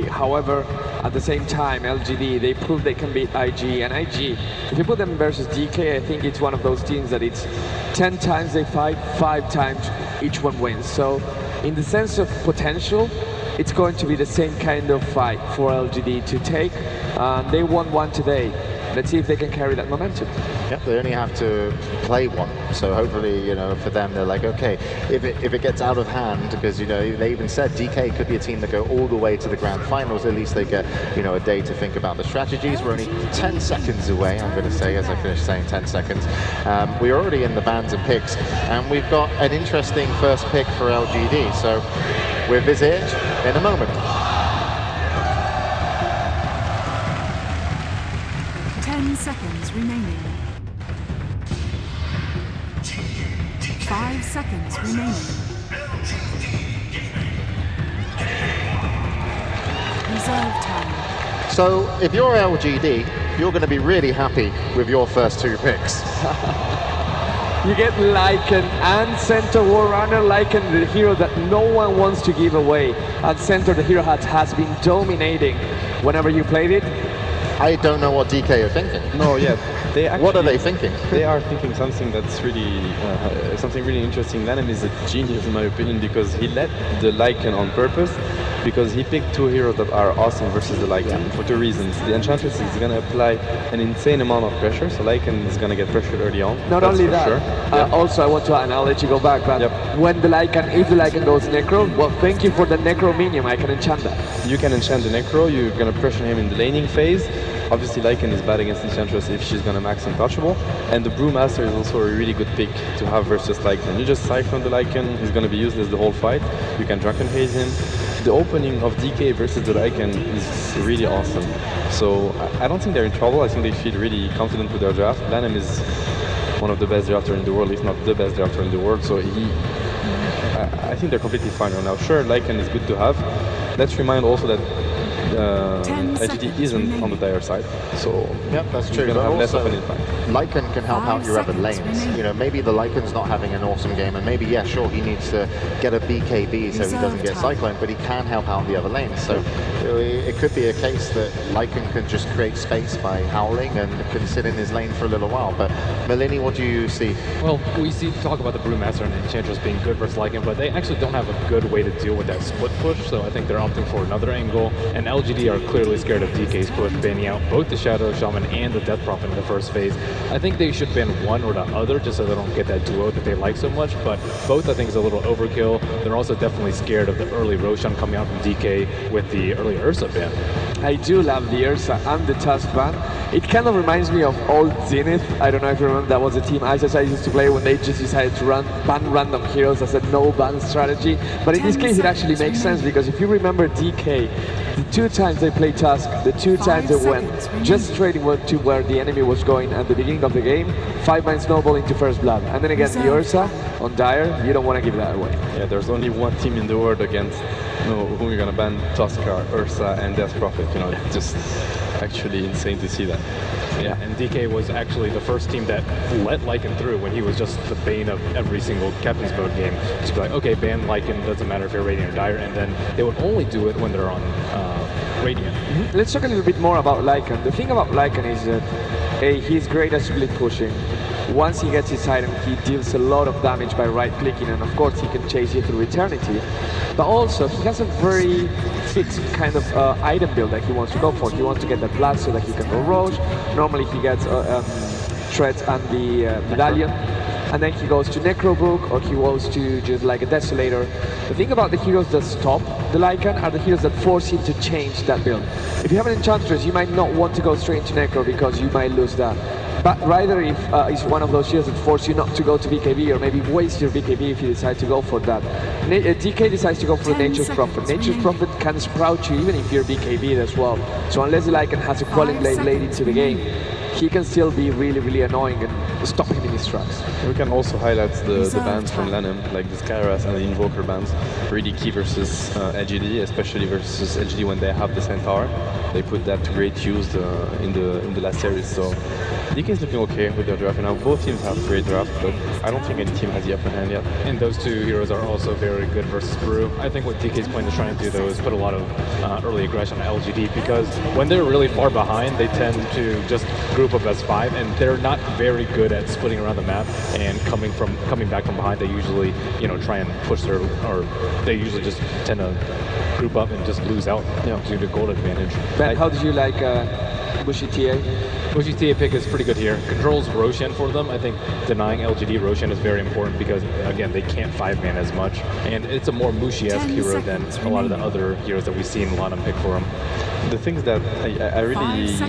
However, at the same time, LGD, they proved they can beat IG, and IG, if you put them versus DK, I think it's one of those teams that it's 10 times they fight, 5 times each one wins. So in the sense of potential, it's going to be the same kind of fight for LGD to take. They won one today. Let's see if they can carry that momentum. Yep, they only have to play one, so hopefully, for them, they're like, okay, if it gets out of hand, because, they even said DK could be a team that go all the way to the grand finals, at least they get, a day to think about the strategies. We're only 10 seconds away, I'm going to say, as I finish saying 10 seconds. We're already in the bans and picks, and we've got an interesting first pick for LGD, so we'll visit in a moment. 10 seconds remaining. 5 seconds remaining. Reserve time. So if you're LGD, you're going to be really happy with your first 2 picks. You get Lycan and Center War Runner. Lycan, the hero that no one wants to give away. And Center, the hero that has been dominating whenever you played it. I don't know what DK are thinking. No, yeah. What are they thinking? They are thinking something that's really something really interesting. Lanham is a genius in my opinion because he let the Lycan on purpose, because he picked 2 heroes that are awesome versus the Lycan for 2 reasons. The Enchantress is going to apply an insane amount of pressure, so Lycan is going to get pressured early on. Not only that, also I want to, and I'll let you go back, but when the Lycan, if the Lycan goes Necro, well, thank you for the Necro minion, I can enchant that. You can enchant the Necro, you're going to pressure him in the laning phase. Obviously, Lycan is bad against Enchantress if she's going to max Untouchable. And the Brewmaster is also a really good pick to have versus Lycan. You just Cyclone the Lycan, he's going to be useless the whole fight. You can Drunken Haze him. The opening of DK versus the Lycan is really awesome. So I don't think they're in trouble. I think they feel really confident with their draft. Lanham is one of the best drafters in the world, if not the best drafter in the world. So I think they're completely fine right now. Sure, Lycan is good to have. Let's remind also that LGD isn't on the dire side, so that's true. You're gonna have less of an impact. Lycan can help out your other lanes. Maybe the Lycan's not having an awesome game, and maybe sure, he needs to get a BKB so he doesn't get cyclone, but he can help out the other lanes. So it could be a case that Lycan can just create space by howling and can sit in his lane for a little while. But Melini, what do you see? Well, we talk about the Brewmaster and Enchantress being good versus Lycan, but they actually don't have a good way to deal with that split push. So I think they're opting for another angle. And LGD are clearly scared of DK's push, banning out both the Shadow Shaman and the Death Prophet in the first phase. I think they should ban one or the other just so they don't get that duo that they like so much, but both I think is a little overkill. They're also definitely scared of the early Roshan coming out from DK with the early Ursa ban. I do love the Ursa and the Tusk ban. It kind of reminds me of old Zenith. I don't know if you remember, that was a team I used to play when they just decided to ban random heroes as a no-ban strategy. But in this case, it actually makes sense, because if you remember DK, the 2 times they played Tusk, the 2 times they went just straight to where the enemy was going at the beginning of the game, 5-man snowball into first blood. And then again, the Ursa on Dire, you don't want to give that away. Yeah, there's only one team in the world against whom you're going to ban Tuskar, Ursa, and Death Prophet. It's just actually insane to see that. Yeah, and DK was actually the first team that let Lycan through when he was just the bane of every single Captain's Mode game. Just be like, okay, ban Lycan, doesn't matter if you're Radiant or Dire, and then they would only do it when they're on Radiant. Let's talk a little bit more about Lycan. The thing about Lycan is that he's great at split pushing. Once he gets his item, he deals a lot of damage by right-clicking, and of course he can chase you through Eternity. But also, he has a very fixed kind of item build that he wants to go for. He wants to get the blood so that he can go Roche. Normally he gets Shreds and the Medallion. And then he goes to Necro Book, or he goes to just like a Desolator. The thing about the heroes that stop the Lycan are the heroes that force him to change that build. If you have an Enchantress, you might not want to go straight into Necro because you might lose that. But rather if it's one of those heroes that force you not to go to BKB, or maybe waste your BKB if you decide to go for that. DK decides to go for Nature's Prophet. Nature's Prophet can sprout you even if you're BKB as well. So unless the Lycan has a Quelling Blade late into the game, he can still be really, really annoying and stop him in his tracks. We can also highlight the Reserve bands from time. Lanham, like the Skyras and the Invoker bands. Really key versus LGD, especially versus LGD when they have the Centaur. They put that to great use in the last series. So DK is looking okay with their draft. Now both teams have great draft, but I don't think any team has the upper hand yet. And those two heroes are also very good versus Brew. I think what DK's plan is trying to do, though, is put a lot of early aggression on LGD, because when they're really far behind, they tend to just group up as 5, and they're not very good at splitting around the map and coming back from behind. They usually, try and push their, or they usually just tend to group up and just lose out due to gold advantage. Ben, how did you like Bushi TA? Bushi TA pick is pretty good here. Controls Roshan for them. I think denying LGD Roshan is very important because, again, they can't 5-man as much. And it's a more Mushi-esque 10 hero than a lot of the other heroes that we've seen a lot of pick for him. The things that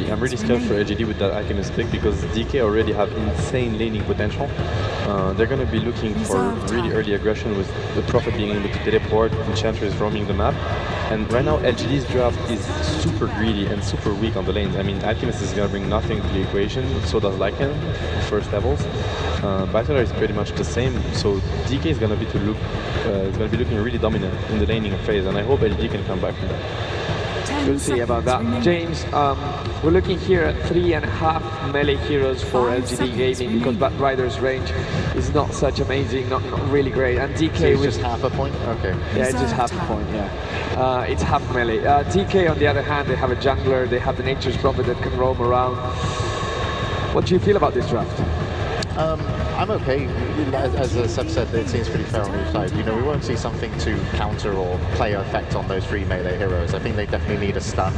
I'm really scared for LGD with that Alchemist pick, because DK already have insane laning potential. They're going to be looking for really early aggression with the Prophet being able to teleport, Enchantress roaming the map. And right now LGD's draft is super greedy and super weak on the lanes. I mean, Alchemist is going to bring nothing to the equation, so does Lycan for first levels. Battler is pretty much the same, so DK is going to be looking really dominant in the laning phase, and I hope LGD can come back from that. We'll see about that. James, we're looking here at 3.5 melee heroes for LGD gaming, because Bat Rider's range is not such amazing, not really great. And DK So it's with just half a point? Okay. yeah, it's just half a point, yeah. It's half melee. DK, on the other hand, they have a jungler, they have the Nature's Prophet that can roam around. What do you feel about this draft? I'm okay. As Seb said, it seems pretty fair on each side. We won't see something to counter or play effect on those 3 melee heroes. I think they definitely need a stun,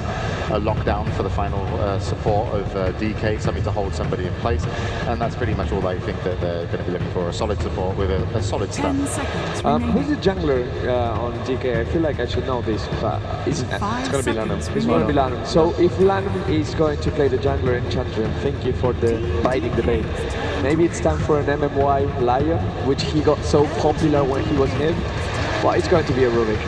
a lockdown for the final support of DK, something to hold somebody in place, and that's pretty much all I think that they're going to be looking for, a solid support with a solid stun. 10 seconds Who's remaining. the jungler on DK? I feel like I should know this, but it's gonna be Lanham. It's going to be Lanham. So if Lanham is going to play the jungler Enchanter, and thank you for the biting the bait, maybe it's time for an MMY Lion, which he got so popular when he was in. Well, it's going to be a Rubik.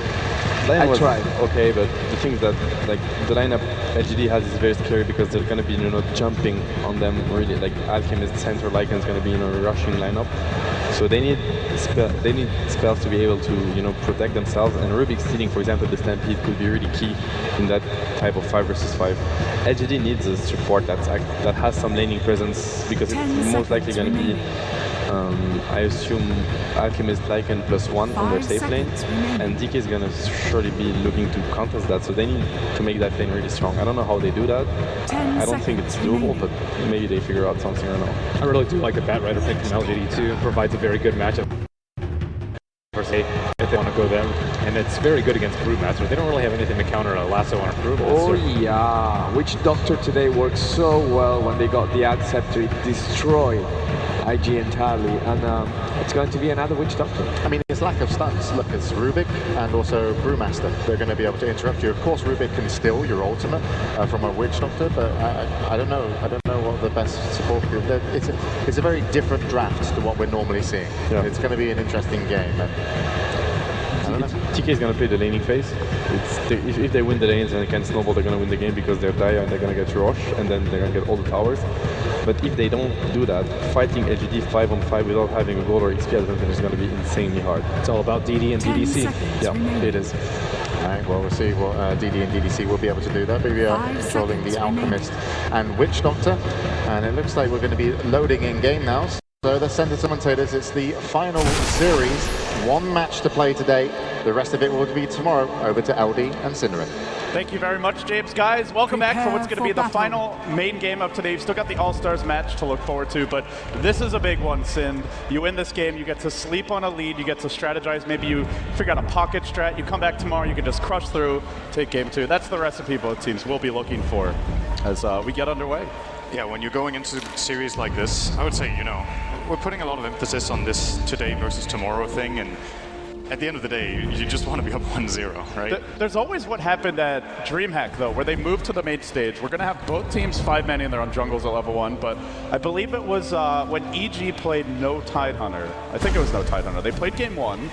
Lion I was tried. okay, but the thing is that like the lineup LGD has is very scary, because they're going to be jumping on them really. Like Alchemist, Centaur, Lycan is going to be a rushing lineup, so they need spells to be able to protect themselves. And Rubik stealing, for example, the Stampede could be really key in that type of 5 versus 5. LGD needs a support that has some laning presence, because it's most likely going to be. I assume Alchemist Lycan +1 on their 5 safe lane, seconds remaining. and DK is going to surely be looking to contest that, so they need to make that lane really strong. I don't know how they do that. 10 I don't think it's seconds doable, remaining. but maybe they figure out something, I don't know. I really do like the Bat Rider pick from LGD too. It provides a very good matchup versus if they want to go there. And it's very good against Brewmaster. They don't really have anything to counter a lasso on a Brewmaster. Oh yeah, Witch Doctor today worked so well when they got the Ad Scepter. It destroyed IG entirely, and it's going to be another Witch Doctor. I mean, it's lack of stuns. Look, it's Rubik and also Brewmaster. They're going to be able to interrupt you. Of course, Rubik can steal your ultimate from a Witch Doctor, but I don't know. I don't know what the best support could be. It's a very different draft to what we're normally seeing. Yeah. It's going to be an interesting game. And I don't know. TK is going to play the laning phase. If they win the lanes and can snowball, they're going to win the game, because they're Dire and they're going to get Rush, and then they're going to get all the towers. But if they don't do that, fighting LGD 5-on-5 without having a gold or XP advantage is going to be insanely hard. It's all about DD and 10 DDC. seconds Yeah, remaining. it is. All right, well, we'll see what DD and DDC will be able to do there. But we are 5 controlling the seconds Alchemist and Witch Doctor, and it looks like we're going to be loading in game now. So the center commentators, it's the final series. 1 match to play today. The rest of it will be tomorrow. Over to LD and Synderen. Thank you very much, James. Guys, welcome back for what's going to be the final main game of today. You've still got the All-Stars match to look forward to, but this is a big one, Sind. You win this game, you get to sleep on a lead, you get to strategize. Maybe you figure out a pocket strat. You come back tomorrow, you can just crush through, take game 2. That's the recipe both teams will be looking for as we get underway. Yeah, when you're going into a series like this, I would say, we're putting a lot of emphasis on this today versus tomorrow thing, and at the end of the day, you just want to be up 1-0, right? There's always what happened at DreamHack, though, where they moved to the main stage. We're going to have both teams 5-man in there on jungles at level 1, but I believe it was when EG played No Tidehunter. I think it was No Tidehunter. They played game 1.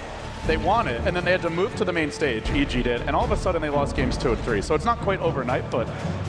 they won it, and then they had to move to the main stage, EG did, and all of a sudden they lost games 2 and 3. So it's not quite overnight, but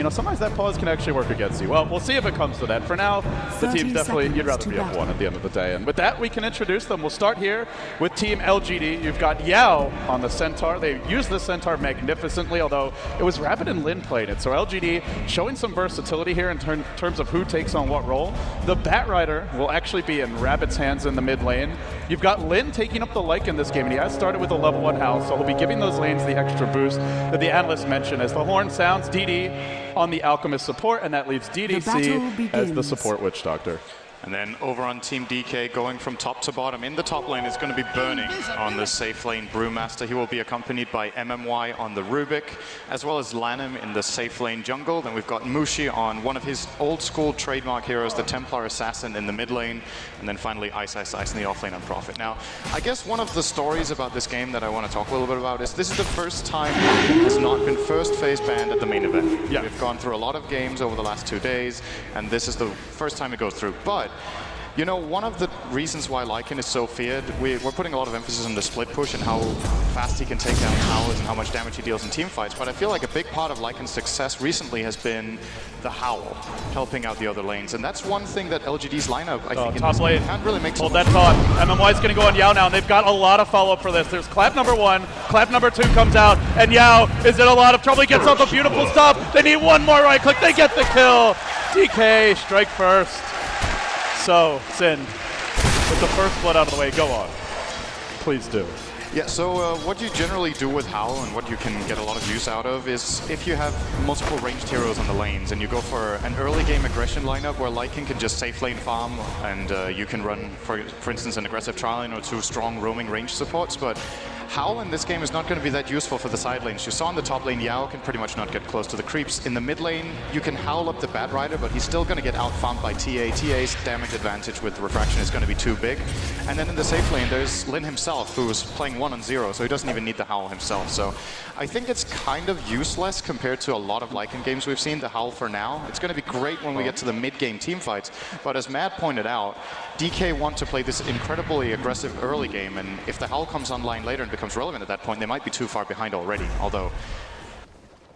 sometimes that pause can actually work against you. Well, we'll see if it comes to that. For now, the team definitely, you'd rather be up 1 at the end of the day. And with that, we can introduce them. We'll start here with Team LGD. You've got Yao on the Centaur. They used the Centaur magnificently, although it was Rabbit and Lin playing it. So LGD showing some versatility here in terms of who takes on what role. The Bat Rider will actually be in Rabbit's hands in the mid lane. You've got Lin taking up the Lycan in this game, and he has started with a level 1 house, so he'll be giving those lanes the extra boost that the analyst mentioned. As the horn sounds, DD on the Alchemist support, and that leaves DDC as the support Witch Doctor. And then over on Team DK, going from top to bottom, in the top lane is going to be Burning on the safe lane Brewmaster. He will be accompanied by MMY on the Rubik, as well as Lanham in the safe lane jungle. Then we've got Mushi on one of his old school trademark heroes, the Templar Assassin in the mid lane. And then finally Ice Ice Ice in the off lane on Prophet. Now, I guess one of the stories about this game that I want to talk a little bit about is this is the first time it has not been first phase banned at the main event. Yeah. We've gone through a lot of games over the last 2 days, and this is the first time it goes through. But one of the reasons why Lycan is so feared, we're putting a lot of emphasis on the split push and how fast he can take down towers and how much damage he deals in team fights, but I feel like a big part of Lycan's success recently has been the Howl, helping out the other lanes, and that's one thing that LGD's lineup, I think, top lane can't really make. Hold that thought. MMY's going to go on Yao now, and they've got a lot of follow-up for this. There's clap number 1, clap number 2 comes out, and Yao is in a lot of trouble. He gets off a beautiful stop. They need one more right click. They get the kill. DK, strike first. So, Sin, with the first blood out of the way, go on. Please do. Yeah, so what you generally do with Howl and what you can get a lot of use out of is if you have multiple ranged heroes on the lanes and you go for an early game aggression lineup where Lycan can just safe lane farm and you can run, for instance, an aggressive trial lane or 2 strong roaming range supports, but Howl in this game is not going to be that useful for the side lanes. You saw in the top lane, Yao can pretty much not get close to the creeps. In the mid lane, you can Howl up the Bat Rider, but he's still going to get out-farmed by TA. TA's damage advantage with Refraction is going to be too big. And then in the safe lane, there's Lin himself, who's playing 1-on-0, so he doesn't even need the Howl himself. So I think it's kind of useless compared to a lot of Lycan games we've seen, the Howl for now. It's going to be great when we get to the mid-game team fights, but as Matt pointed out, DK want to play this incredibly aggressive early game, and if the Howl comes online later and becomes relevant at that point, they might be too far behind already, although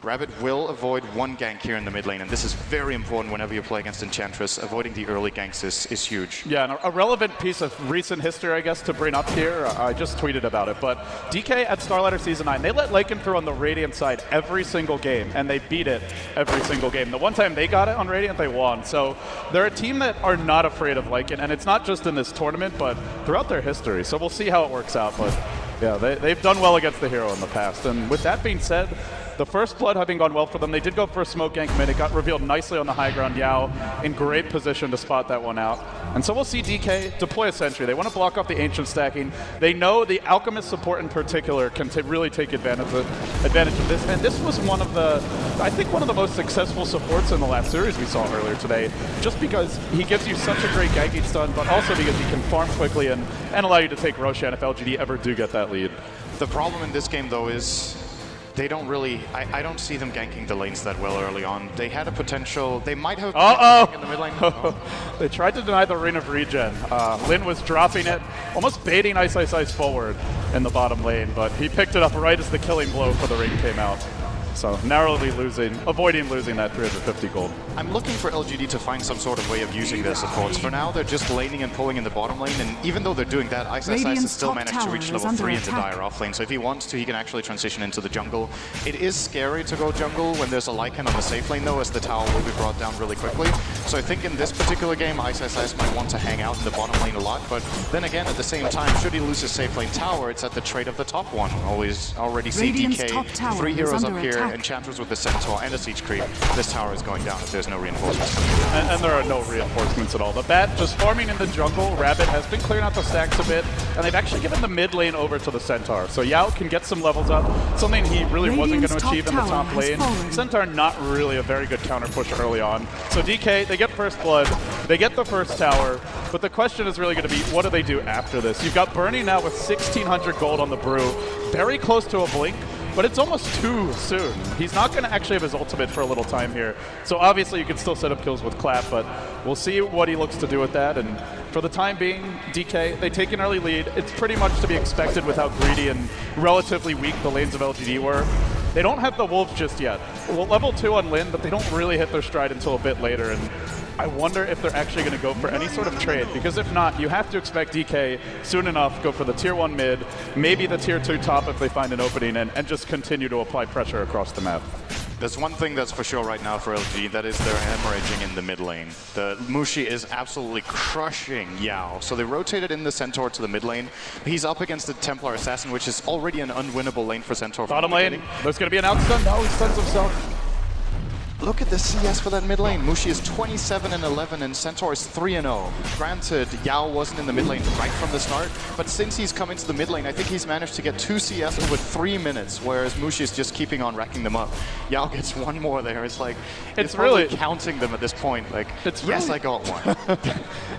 Rabbit will avoid one gank here in the mid lane, and this is very important whenever you play against Enchantress. Avoiding the early ganks is huge. Yeah, and a relevant piece of recent history, I guess, to bring up here, I just tweeted about it, but DK at Starlighter Season 9, they let Lycan through on the Radiant side every single game, and they beat it every single game. The one time they got it on Radiant, they won. So they're a team that are not afraid of Lycan, and it's not just in this tournament, but throughout their history. So we'll see how it works out, but yeah, they've done well against the hero in the past. And with that being said, the first blood having gone well for them, they did go for a smoke gank mid. It got revealed nicely on the high ground. Yao in great position to spot that one out. And so we'll see DK deploy a sentry. They want to block off the Ancient stacking. They know the Alchemist support in particular can really take advantage of this. And this was one of the, I think, one of the most successful supports in the last series we saw earlier today, just because he gives you such a great ganking stun, but also because he can farm quickly and allow you to take Roshan if LGD ever do get that lead. The problem in this game, though, is they don't really, I don't see them ganking the lanes that well early on. They had a potential, they might have in the mid lane. They tried to deny the Ring of Regen. Lin was dropping it, almost baiting Ice Ice Ice forward in the bottom lane, but he picked it up right as the killing blow for the ring came out. So narrowly avoiding losing that 350 gold. I'm looking for LGD to find some sort of way of using their supports. For now, they're just laning and pulling in the bottom lane, and even though they're doing that, Ice Ice Ice has still managed to reach level 3 in the Dire off lane, so if he wants to, he can actually transition into the jungle. It is scary to go jungle when there's a Lycan on the safe lane, though, as the tower will be brought down really quickly. So I think in this particular game, Ice Ice Ice might want to hang out in the bottom lane a lot, but then again, at the same time, should he lose his safe lane tower, it's at the trade of the top one. Already see DK, 3 heroes up here, Enchantress with the Centaur and a Siege Creep. This tower is going down if there's no reinforcements coming in. And there are no reinforcements at all. The Bat just farming in the jungle. Rabbit has been clearing out the stacks a bit, and they've actually given the mid lane over to the Centaur. So Yao can get some levels up, something he really wasn't going to achieve in the top lane. Centaur not really a very good counter push early on. So DK, they get first blood, they get the first tower, but the question is really going to be, what do they do after this? You've got Bernie now with 1,600 gold on the Brew, very close to a blink. but it's almost too soon. He's not going to actually have his ultimate for a little time here. So obviously you can still set up kills with Clap, but we'll see what he looks to do with that. And for the time being, DK, they take an early lead. It's pretty much to be expected with how greedy and relatively weak the lanes of LGD were. They don't have the Wolves just yet. Well, level 2 on Lin, but they don't really hit their stride until a bit later. And I wonder if they're actually going to go for any sort of trade, because if not, you have to expect DK soon enough go for the tier 1 mid, maybe the tier 2 top if they find an opening, and just continue to apply pressure across the map. There's one thing that's for sure right now for LG, that is they're hemorrhaging in the mid lane. The Mushi is absolutely crushing Yao. So they rotated in the Centaur to the mid lane. He's up against the Templar Assassin, which is already an unwinnable lane for Centaur. Bottom lane, there's going to be an outstun. No, he stuns himself. Look at the CS for that mid lane. Mushi is 27-11 and Centaur is 3-0. Granted, Yao wasn't in the mid lane right from the start, but since he's come into the mid lane, I think he's managed to get 2 CS over 3 minutes, whereas Mushi is just keeping on racking them up. Yao gets 1 more there. It's like, it's really counting them at this point. Like, yes, I got 1.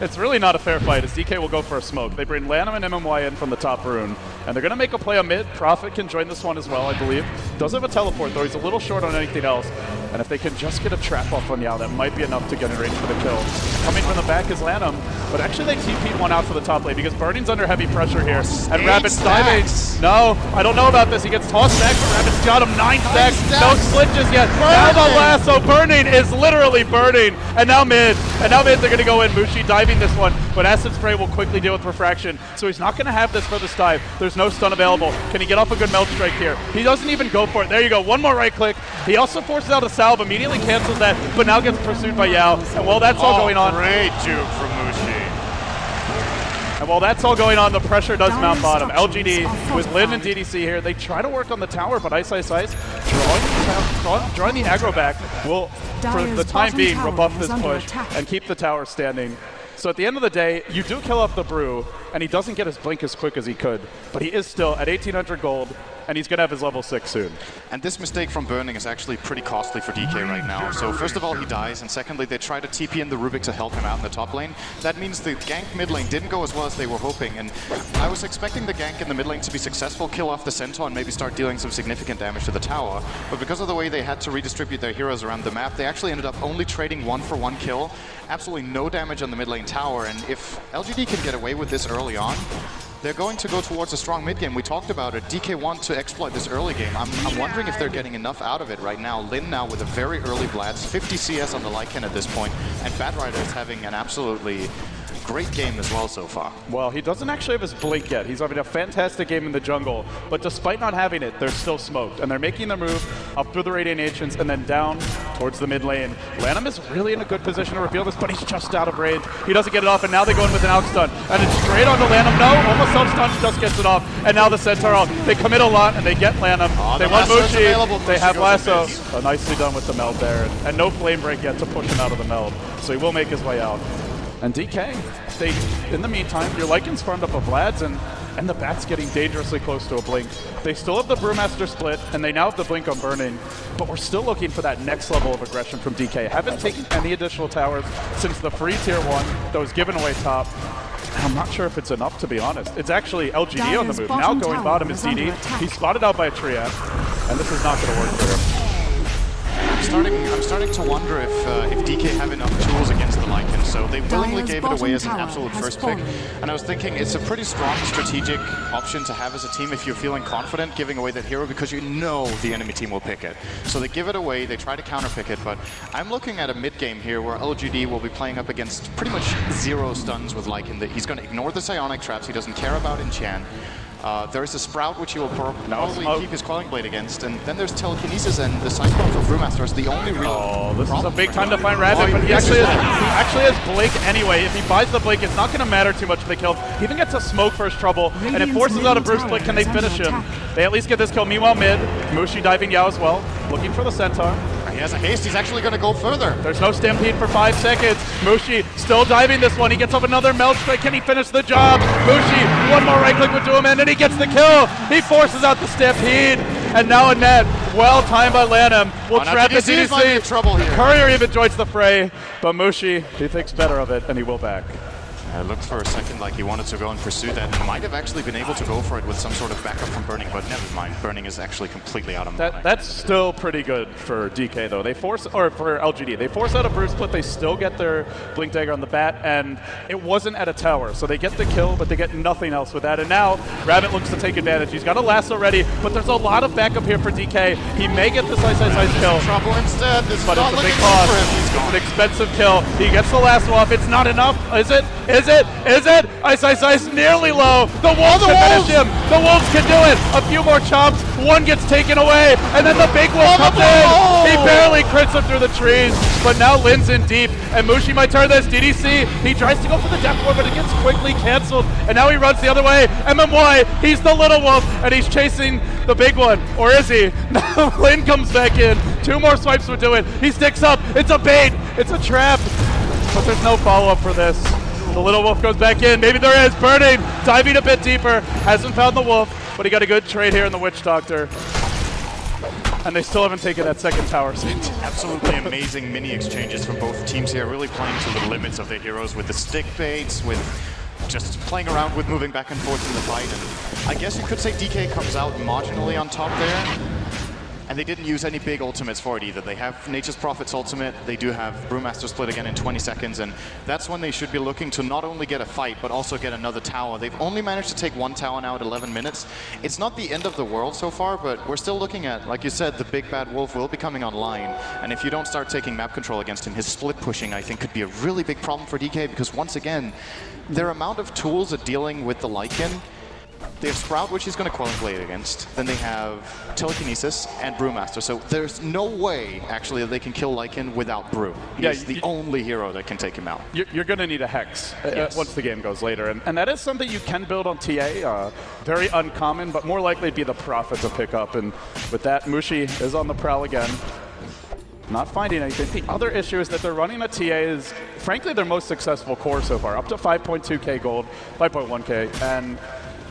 It's really not a fair fight, as DK will go for a smoke. They bring Lanham and MMY in from the top rune, and they're going to make a play on mid. Prophet can join this one as well, I believe. Does have a teleport, though. He's a little short on anything else. And if they can just get a trap off on Yao, that might be enough to get in range for the kill. Coming from the back is Lanham, but actually they TP'd one out for the top lane because Burning's under heavy pressure here. And Rabbit's diving. No, I don't know about this. He gets tossed back, but Rabbit's got him 9 stacks. No glitches yet. Now the lasso. Burning is literally burning. And now mid. And now mid, they're going to go in. Mushi diving this one, but Acid Spray will quickly deal with Refraction. So he's not going to have this for this dive. There's no stun available. Can he get off a good melt strike here? He doesn't even go for it. There you go. One more right click. He also forces out a salve, immediately cancels that, but now gets pursued by Yao. And while that's all going on, Great juke from Mushi. And while that's all going on, the pressure does mount bottom. LGD with Lin and DDC here. They try to work on the tower, but Ice, drawing the aggro back will, for the time being, rebuff this push and keep the tower standing. So at the end of the day, you do kill off the Brew, and he doesn't get his blink as quick as he could, but he is still at 1,800 gold, and he's going to have his level 6 soon. And this mistake from Burning is actually pretty costly for DK right now. So first of all, he dies, and secondly, they try to TP in the Rubik to help him out in the top lane. That means the gank mid lane didn't go as well as they were hoping, and I was expecting the gank in the mid lane to be successful, kill off the Centaur, and maybe start dealing some significant damage to the tower. But because of the way they had to redistribute their heroes around the map, they actually ended up only trading 1-for-1 kill. Absolutely no damage on the mid lane tower, and if LGD can get away with this early on, they're going to go towards a strong mid game. We talked about it. DK want to exploit this early game. I'm wondering if they're getting enough out of it right now. Lin now with a very early Blast, 50 CS on the Lycan at this point, and Bad Rider is having an absolutely great game as well so far. Well, he doesn't actually have his blink yet. He's having a fantastic game in the jungle, but despite not having it, they're still smoked, and they're making the move up through the Radiant Ancients and then down towards the mid lane. Lanham is really in a good position to reveal this, but he's just out of range. He doesn't get it off, and now they go in with an outstun, and it's straight onto Lanham. No, almost self-stun, just gets it off, and now the Centaur, they commit a lot, and they get Lanham. They want Mushi, they have Lasso. So nicely done with the meld there, and no Flame Break yet to push him out of the meld, so he will make his way out. And DK, in the meantime, your Lycan's farmed up a Vlad's, and the Bat's getting dangerously close to a blink. They still have the Brewmaster split, and they now have the blink on Burning, but we're still looking for that next level of aggression from DK. Haven't taken any additional towers since the free tier 1 that was given away top. I'm not sure if it's enough, to be honest. It's actually LGD on the move. Now going bottom is DD. He's spotted out by a Triad, and this is not going to work for him. I'm starting to wonder if DK have enough tools against the Lycan, so they willingly gave it away as an absolute first pick. And I was thinking it's a pretty strong strategic option to have as a team if you're feeling confident giving away that hero, because you know the enemy team will pick it. So they give it away, they try to counterpick it, but I'm looking at a mid game here where LGD will be playing up against pretty much 0 stuns with Lycan. That he's going to ignore the psionic traps, he doesn't care about enchant. There's a Sprout which he will probably keep his Quelling Blade against, and then there's Telekinesis, and the Cyclone from Brewmaster is the only real this is a big time to find Rabbit, but he actually has Blink anyway. If he buys the Blink, it's not going to matter too much if they kill him. He even gets a smoke for his trouble, and it forces out a Brew Split. Can they finish him? They at least get this kill. Meanwhile, mid, Mushi diving Yao as well, looking for the Centaur. He has a haste, he's actually going to go further. There's no Stampede for 5 seconds. Mushi still diving this one. He gets up another Meld Strike. Can he finish the job? Mushi, one more right click would do him in, and he gets the kill. He forces out the Stampede. And now a net, well timed by Lanham, will trap the DDC. Trouble here. Courier even joins the fray, but Mushi, he thinks better of it, and he will back. It looked for a second like he wanted to go and pursue that, and might have actually been able to go for it with some sort of backup from Burning, but never mind. Burning is actually completely out of mind. That's still pretty good for DK though. For LGD, they force out a Bruce split. They still get their Blink Dagger on the bat, and it wasn't at a tower, so they get the kill, but they get nothing else with that. And now Rabbit looks to take advantage. He's got a lasso ready, but there's a lot of backup here for DK. He may get this ice kill. Trouble instead. This But is not it's a big looking good cost. for him. He's It's gone. an expensive kill. He gets the last off. It's not enough. Is it? Is it? Is it? Ice, nearly low. The Wolves can finish him. The Wolves can do it. A few more chomps. One gets taken away, and then the big wolf comes in. He barely crits him through the trees, but now Lin's in deep, and Mushi might turn this. DDC, he tries to go for the death ward, but it gets quickly canceled, and now he runs the other way. MMY, he's the little wolf, and he's chasing the big one. Or is he? Now Lin comes back in. 2 more swipes would do it. He sticks up. It's a bait. It's a trap. But there's no follow-up for this. The little wolf goes back in. Maybe there is. Burning. Diving a bit deeper. Hasn't found the wolf, but he got a good trade here in the Witch Doctor. And they still haven't taken that second tower seat. Absolutely amazing mini exchanges from both teams here, really playing to the limits of their heroes with the stick baits, with just playing around with moving back and forth in the fight. And I guess you could say DK comes out marginally on top there. And they didn't use any big ultimates for it either. They have Nature's Prophet's ultimate, they do have Brewmaster split again in 20 seconds, and that's when they should be looking to not only get a fight, but also get another tower. They've only managed to take 1 tower now at 11 minutes. It's not the end of the world so far, but we're still looking at, like you said, the big bad wolf will be coming online, and if you don't start taking map control against him, his split pushing, I think, could be a really big problem for DK, because once again, their amount of tools at dealing with the Lycan. They have Sprout, which he's going to Quelling Blade against. Then they have Telekinesis and Brewmaster. So there's no way, actually, that they can kill Lycan without Brew. He's the only hero that can take him out. You're going to need a Hex Yes. once the game goes later. And that is something you can build on TA. Very uncommon, but more likely to be the Prophet to pick up. And with that, Mushi is on the prowl again. Not finding anything. The other issue is that they're running a TA is, frankly, their most successful core so far. Up to 5.2k gold, 5.1k. And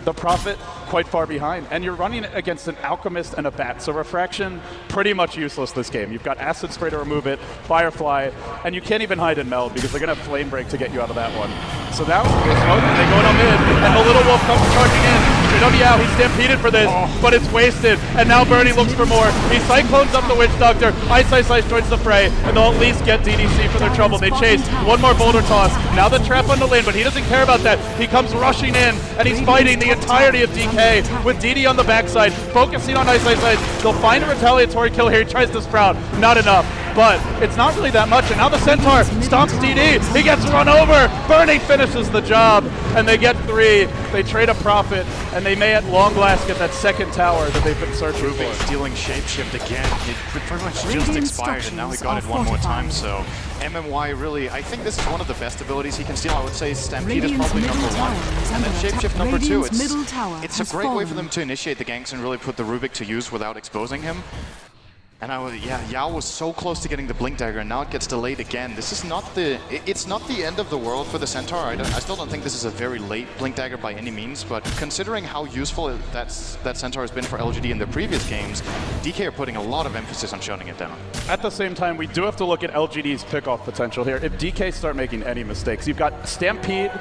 the Prophet quite far behind, and you're running against an Alchemist and a Bat, so Refraction pretty much useless this game. You've got Acid Spray to remove it, Firefly, and you can't even hide in Meld because they're going to have Flame Break to get you out of that one. So now they go on mid, and the Little Wolf comes charging in. JWL, he's stampeded for this, but it's wasted, and now Bernie looks for more. He Cyclones up the Witch Doctor, Ice joins the fray, and they'll at least get DDC for their trouble. They chase, 1 more Boulder Toss, now the trap on the lane, but he doesn't care about that. He comes rushing in, and he's fighting the entirety of DK with DD on the backside, focusing on Ice. They'll find a retaliatory kill here. He tries to Sprout, not enough, but it's not really that much. And now the Centaur stomps DD. He gets run over. Burning finishes the job, and they get 3. They trade a Prophet, and they may at long last get that second tower that they've been searching Rubik for. stealing Shapeshift again. It pretty much just expired, and now he got it 1 more time. So MMY really, I think this is one of the best abilities he can steal. I would say Stampede is probably number 1, and then Shapeshift number 2. It's a great way for them to initiate the ganks and really put the Rubik to use without exposing him. And Yao was so close to getting the Blink Dagger, and now it gets delayed again. This is not it's not the end of the world for the Centaur. I still don't think this is a very late Blink Dagger by any means, but considering how useful that Centaur has been for LGD in the previous games, DK are putting a lot of emphasis on shutting it down. At the same time, we do have to look at LGD's pick-off potential here. If DK start making any mistakes, you've got Stampede,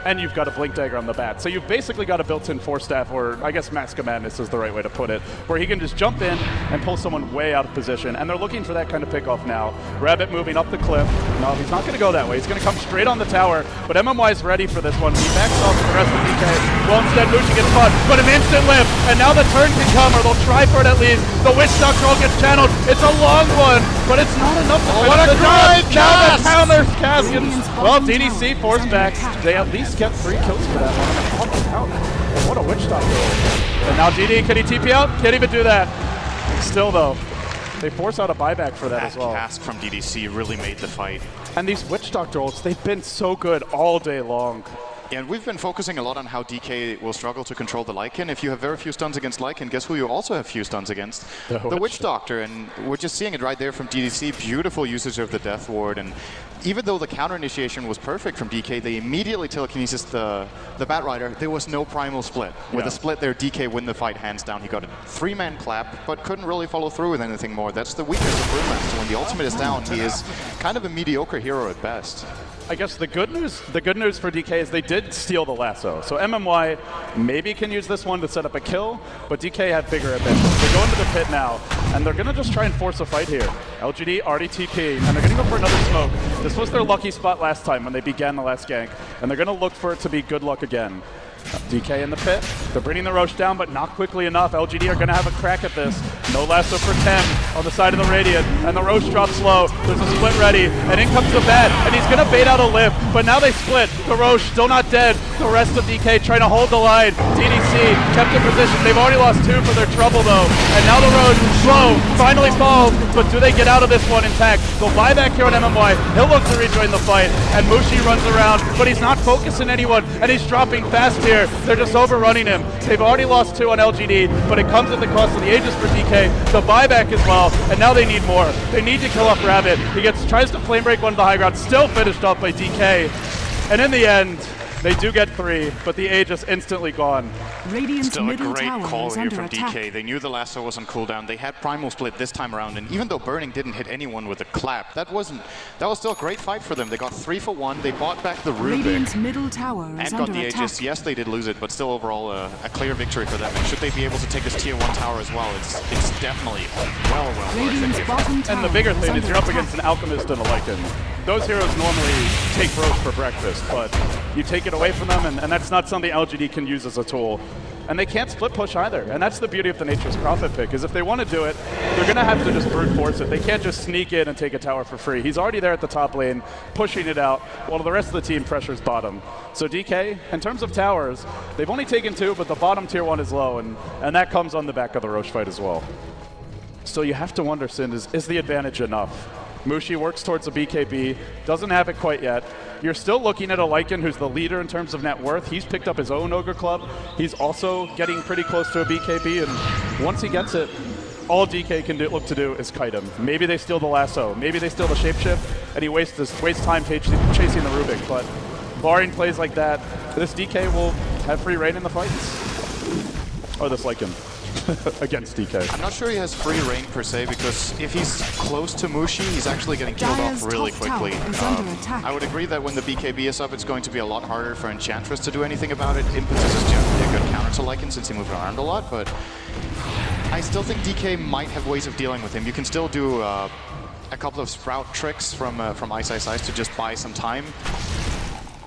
and you've got a Blink Dagger on the bat. So you've basically got a built-in Force Staff, or I guess Mask of Madness is the right way to put it, where he can just jump in and pull someone way out of position, and they're looking for that kind of pickoff now. Rabbit moving up the cliff. No, he's not going to go that way. He's going to come straight on the tower, but MMY is ready for this one. He backs off the rest of DK. Well, instead, Mushi gets caught, but an instant lift, and now the turn can come, or they'll try for it at least. The Witch Doctor all gets channeled. It's a long one, but it's not enough to what a great Now the cast! counter cast gets, well, DDC forced back. They at least get 3 kills for that one. What a Witch Doctor. And now DD, can he TP out? Can't even do that. Still though, they force out a buyback for that as well. Cast from DDC really made the fight. And these Witch Doctor ults, they've been so good all day long. And we've been focusing a lot on how DK will struggle to control the Lycan. If you have very few stuns against Lycan, guess who you also have few stuns against? The Witch Doctor. And we're just seeing it right there from DDC. Beautiful usage of the Death Ward. And even though the counter initiation was perfect from DK, they immediately telekinesis the Bat Rider. There was no primal split. With a split there, DK win the fight hands down. He got a 3-man clap, but couldn't really follow through with anything more. That's the weakness of Brewmaster. When the ultimate is down, he is kind of a mediocre hero at best. I guess the good news for DK is they did steal the lasso. So MMY maybe can use this one to set up a kill, but DK have bigger ambitions. They're going to the pit now, and they're going to just try and force a fight here. LGD already TP, and they're going to go for another smoke. This was their lucky spot last time when they began the last gank, and they're going to look for it to be good luck again. DK in the pit. They're bringing the Roche down, but not quickly enough. LGD are going to have a crack at this. No lasso for 10 on the side of the Radiant, and the Roche drops low. There's a split ready, and in comes the Bat, and he's going to bait out a lift, but now they split. The Roche still not dead. The rest of DK trying to hold the line. DDC kept in position. They've already lost 2 for their trouble, though, and now the Roche slow finally falls, but do they get out of this one intact? They'll buy back here on MMY. He'll look to rejoin the fight, and Mushi runs around, but he's not focusing anyone, and he's dropping fast here. They're just overrunning him. They've already lost 2 on LGD, but it comes at the cost of the Aegis for DK, the buyback as well, and now they need more. They need to kill off Rabbit. He tries to flame break one of the high ground, still finished off by DK. And in the end, they do get 3, but the Aegis instantly gone. Radiant's Still a middle great tower call is here under from attack. DK. They knew the lasso was on cooldown. They had primal split this time around, and even though Burning didn't hit anyone with a clap, that was still a great fight for them. They got 3 for 1. They bought back the Radiant's Rubik middle tower is and got under the attack. Aegis. Yes, they did lose it, but still overall a clear victory for them. And should they be able to take this tier 1 tower as well, it's definitely well Radiant's worth it. bottom tower And the bigger thing is under you're up attack. against an Alchemist and a Lycan. Those heroes normally take Roche for breakfast, but you take it away from them, and that's not something LGD can use as a tool. And they can't split push either, and that's the beauty of the Nature's Prophet pick, is if they want to do it, they're going to have to just brute force it. They can't just sneak in and take a tower for free. He's already there at the top lane, pushing it out, while the rest of the team pressures bottom. So DK, in terms of towers, they've only taken 2, but the bottom tier 1 is low, and that comes on the back of the Roche fight as well. So you have to wonder, Sin, is the advantage enough? Mushi works towards a BKB, doesn't have it quite yet. You're still looking at a Lycan who's the leader in terms of net worth. He's picked up his own Ogre Club. He's also getting pretty close to a BKB, and once he gets it, all DK can look to do is kite him. Maybe they steal the lasso, maybe they steal the shapeshift, and he wastes time chasing the Rubik, but barring plays like that, this DK will have free reign in the fights. Or this Lycan. Against DK. I'm not sure he has free reign per se, because if he's close to Mushi, he's actually getting killed off really quickly. I would agree that when the BKB is up, it's going to be a lot harder for Enchantress to do anything about it. Impetus is generally a good counter to Lycan since he moved around a lot, but I still think DK might have ways of dealing with him. You can still do a couple of sprout tricks from Ice Ice Ice to just buy some time.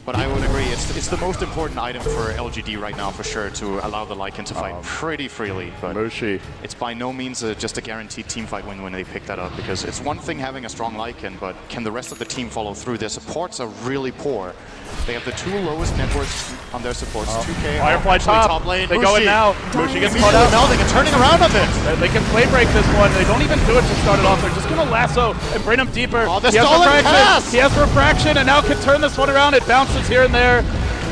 But I would agree, it's the most important item for LGD right now for sure, to allow the Lycan to fight pretty freely. But Mushi. it's by no means just a guaranteed team fight win when they pick that up, because it's one thing having a strong Lycan, but can the rest of the team follow through? Their supports are really poor. They have the 2 lowest networks on their supports. 2K Firefly top lane. They go in now. Mushi gets caught Immediately out. melding and turning around a bit. They can flame break this one. They don't even do it to start it off. They're just going to lasso and bring him deeper. Oh, the He has stolen refraction. pass! He has refraction, and now can turn this one around. It bounces here and there,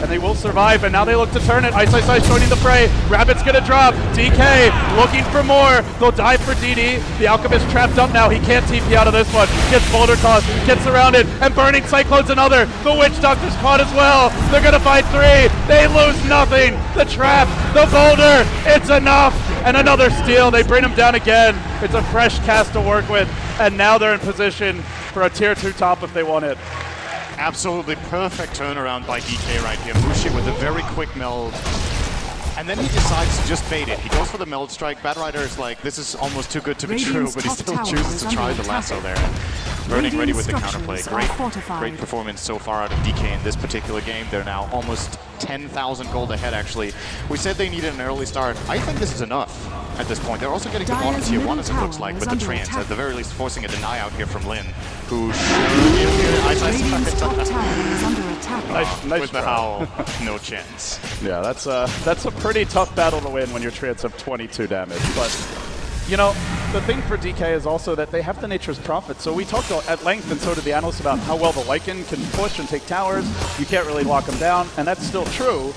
and they will survive. And now they look to turn it. Ice Ice Ice joining the fray. Rabbit's going to drop. DK looking for more. They'll die for DD. The Alchemist trapped up now. He can't TP out of this one. Gets boulder tossed. Gets surrounded. And Burning Cyclone's another. The Witch Doctor's caught as well. They're going to fight 3. They lose nothing. The trap. The boulder. It's enough. And another steal. They bring him down again. It's a fresh cast to work with. And now they're in position for a tier 2 top if they want it. Absolutely perfect turnaround by DK right here. Mushi with a very quick meld. And then he decides to just bait it. He goes for the meld strike. Bat Rider is like, this is almost too good to be true, but he still chooses to try the lasso there. Burning ready with the counterplay. Great performance so far out of DK in this particular game. They're now almost 10,000 gold ahead, actually. We said they needed an early start. I think this is enough at this point. They're also getting to bottom tier 1, as it looks like, with the trans, at the very least forcing a deny out here from Lin, who should be here. Radiant's top tower is under attack. Nice with the howl, no chance. Yeah, that's a pretty tough battle to win when your trans have 22 damage. But, you know, the thing for DK is also that they have the Nature's Prophet. So we talked at length, and so did the analysts, about how well the Lycan can push and take towers. You can't really lock them down, and that's still true.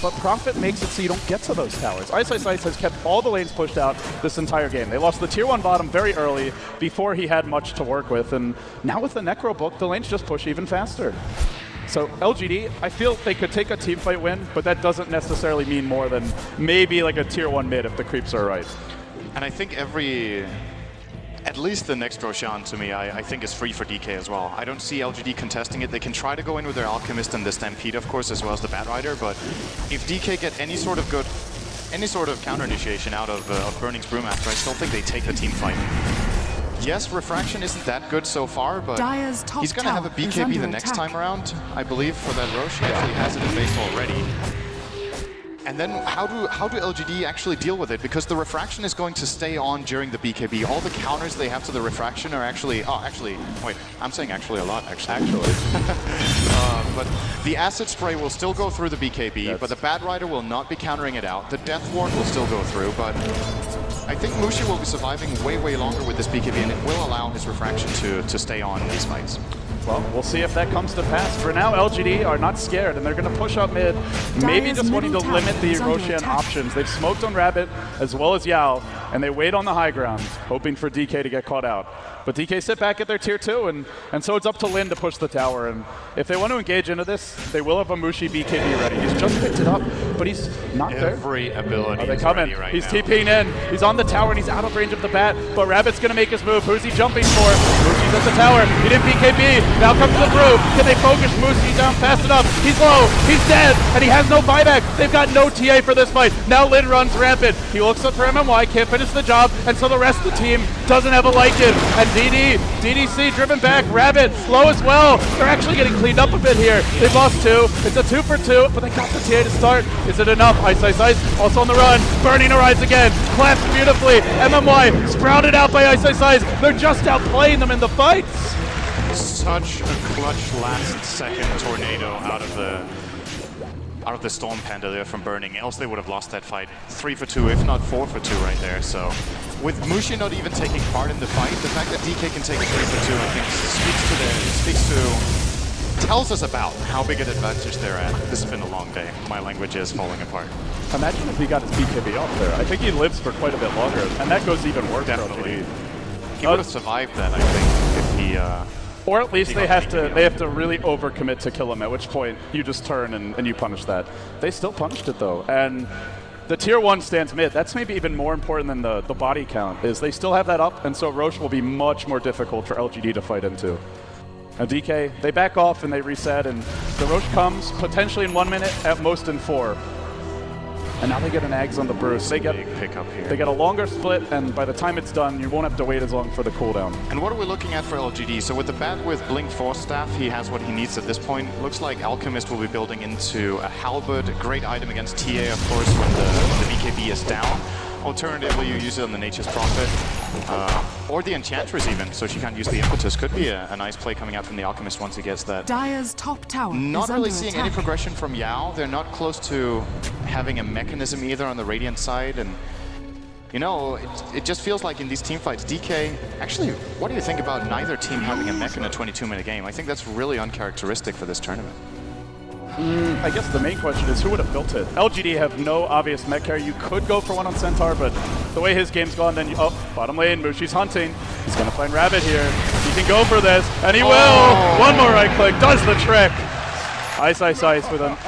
But Prophet makes it so you don't get to those towers. Ice has kept all the lanes pushed out this entire game. They lost the tier 1 bottom very early before he had much to work with, and now with the Necro book, the lanes just push even faster. So LGD, I feel they could take a team fight win, but that doesn't necessarily mean more than maybe like a tier 1 mid if the creeps are right. And I think at least the next Roshan to me, I think is free for DK as well. I don't see LGD contesting it. They can try to go in with their Alchemist and the Stampede, of course, as well as the Batrider, but if DK get any sort of counter initiation out of Burning's Brewmaster, I still think they take the team fight. Yes, Refraction isn't that good so far, but he's going to have a BKB the next time around, I believe, for that Roche. He actually has it in base already. And then how do LGD actually deal with it? Because the Refraction is going to stay on during the BKB. All the counters they have to the Refraction are actually... wait, I'm saying actually a lot, actually. But the Acid Spray will still go through the BKB, but the Batrider will not be countering it out. The Death Ward will still go through, but I think Mushi will be surviving way, way longer with this BKB, and it will allow his Refraction to stay on in these fights. Well, we'll see if that comes to pass. For now, LGD are not scared, and they're going to push up mid, maybe just wanting to limit the Roshan options. They've smoked on Rabbit as well as Yao, and they wait on the high ground, hoping for DK to get caught out. But DK sit back at their tier 2, and so it's up to Lin to push the tower. And if they want to engage into this, they will have a Mushi BKB ready. He's just picked it up, but he's not there. Every ability is ready right now. He's TPing in. He's on the tower, and he's out of range of the bat, but Rabbit's going to make his move. Who's he jumping for? Mushi's at the tower. He didn't BKB. Now comes the brew. Can they focus Mushi down fast enough? He's low. He's dead, and he has no buyback. They've got no TA for this fight. Now Lin runs rampant. He looks up for MMY, can't finish the job, and so the rest of the team doesn't have a Lycan. And DDC driven back. Rabbit slow as well. They're actually getting cleaned up a bit here. They've lost 2. It's a 2 for 2, but they got the TA to start. Is it enough? Ice also on the run. Burning arrives again. Claps beautifully. MMY sprouted out by Ice. They're just outplaying them in the fights. Such a clutch last-second tornado out of the Storm Panda there from Burning, else they would have lost that fight. 3 for 2, if not 4 for 2 right there. So with Mushi not even taking part in the fight, the fact that DK can take a 3 for 2, I think tells us about how big an advantage they're at. This has been a long day. My language is falling apart. Imagine if he got his BKB off there. I think he lives for quite a bit longer, and that goes even worse. Definitely. He would have survived that, I think, if he... or at least they have to really overcommit to kill him, at which point you just turn and you punish that. They still punished it though, and the tier 1 stands mid. That's maybe even more important than the body count, is they still have that up, and so Roche will be much more difficult for LGD to fight into. And DK, they back off and they reset, and the Roche comes potentially in 1 minute, at most in 4. And now they get an Ags on the Bruce. They get a longer split, and by the time it's done, you won't have to wait as long for the cooldown. And what are we looking at for LGD? So with the bat with Blink Force Staff, he has what he needs at this point. Looks like Alchemist will be building into a Halberd, great item against TA, of course, when the BKB is down. Alternatively, you use it on the Nature's Prophet, or the Enchantress even, so she can't use the Impetus. Could be a nice play coming out from the Alchemist once he gets that. Dire's top tower Not is really under seeing attack. any progression from Yao. They're not close to having a mechanism either on the Radiant side, and you know, it just feels like in these team fights, DK, actually, what do you think about neither team having a mech in a 22-minute game? I think that's really uncharacteristic for this tournament. I guess the main question is who would have built it? LGD have no obvious mech carry. You could go for one on Centaur, but the way his game's gone, then bottom lane, Mushi's hunting. He's gonna find Rabbit here. He can go for this, and he will! One more right click, does the trick! Ice with a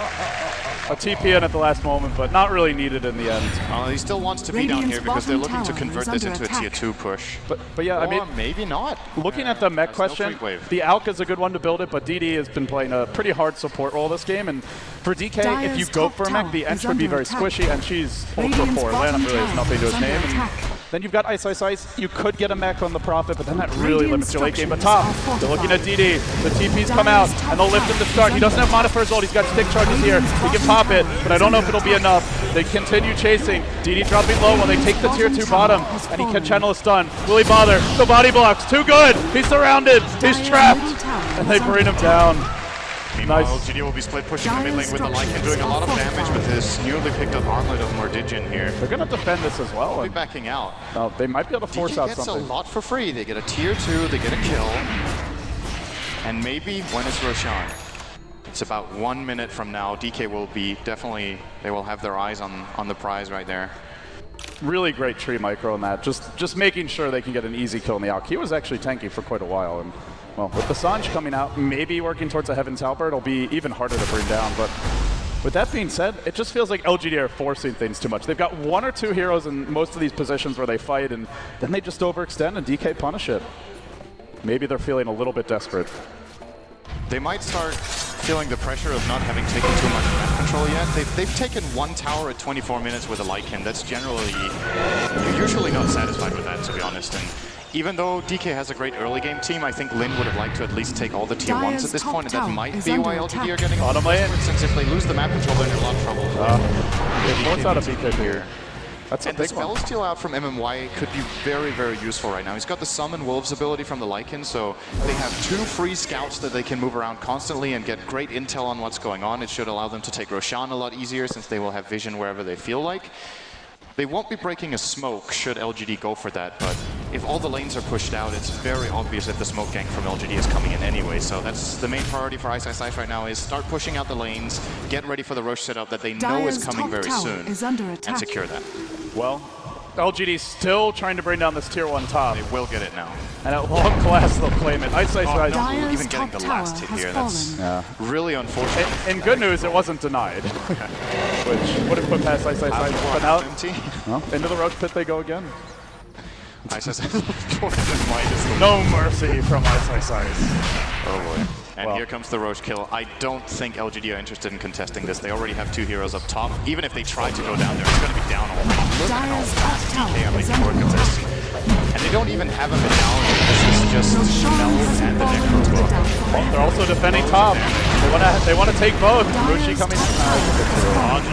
TP in at the last moment, but not really needed in the end. He still wants to be down here because they're looking to convert this into a tier 2 push. But yeah, I mean, maybe not. Looking at the mech question, the Alk is a good one to build it, but DD has been playing a pretty hard support role this game, and for DK, if you go for a mech, the Ench would be very squishy, and she's ultra poor. Lanham really has nothing to his name. And then you've got Ice. You could get a mech on the Prophet, but then that really limits your late game. But top, they're looking at DD. The TP's come out, and they'll lift him to start. He doesn't have mana for his ult. He's got stick charges here. He can pop it, but I don't know if it'll be enough. They continue chasing. DD dropping low while they take the tier 2 bottom, and he can channel a stun. Will he bother? The body blocks. Too good. He's surrounded. He's trapped. And they bring him down. Meanwhile, Nice. LGD will be split pushing the mid lane with the Lycan doing a lot of damage with his newly picked up armlet of Mordigion here. They're going to defend this as well. They'll be And, backing out. they might be able to force DK out gets something. a lot for free. They get a tier 2, they get a kill. And maybe when it's Roshan. It's about 1 minute from now. DK will be definitely, they will have their eyes on the prize right there. Really great tree micro in that. Just making sure they can get an easy kill in the Alk. He was actually tanky for quite a while. And well, with the Sanj coming out, maybe working towards a Heaven's Halberd, it'll be even harder to bring down. But with that being said, it just feels like LGD are forcing things too much. They've got 1 or 2 heroes in most of these positions where they fight, and then they just overextend and DK punish it. Maybe they're feeling a little bit desperate. They might start feeling the pressure of not having taken too much map control yet. They've taken 1 tower at 24 minutes with a Lycan. That's generally, you're usually not satisfied with that, to be honest. And even though DK has a great early game team, I think Lin would have liked to at least take all the tier 1s at this point, and that might be why LGD are getting Bottom lane. since if they lose the map control, they're in a lot of trouble. They force out a BK here. That's a And the big spell one. steal out from MMY could be very, very useful right now. He's got the Summon Wolves ability from the Lycan, so they have 2 free scouts that they can move around constantly and get great intel on what's going on. It should allow them to take Roshan a lot easier since they will have vision wherever they feel like. They won't be breaking a smoke should LGD go for that, but if all the lanes are pushed out, it's very obvious that the smoke gank from LGD is coming in anyway. So that's the main priority for Ice right now, is start pushing out the lanes, get ready for the Roche setup that they know is Dire's coming top very tower soon, is under and attack. secure that. Well, LGD's still trying to bring down this tier 1 top. They will get it now. And at long last, they'll claim it. Ice Oh, Rise. no, Dire's even getting top the last tower hit has here, that's fallen. really unfortunate. In good news, it wasn't denied, which would have put past Ice. But now, Empty. into the Roach Pit they go again. Ice Midas. No mercy from Ice. Oh boy. And Well. here comes the Roche kill. I don't think LGD are interested in contesting this. They already have 2 heroes up top. Even if they try to go down there, it's going to be down already. Look at how Dire's top fast tower DK are is making work under of this. And they don't even have a medallion. This is just Roshan Mel has and the fallen to the Necro. downfall. Well, they're also defending top. They want to take both. Mushi coming in.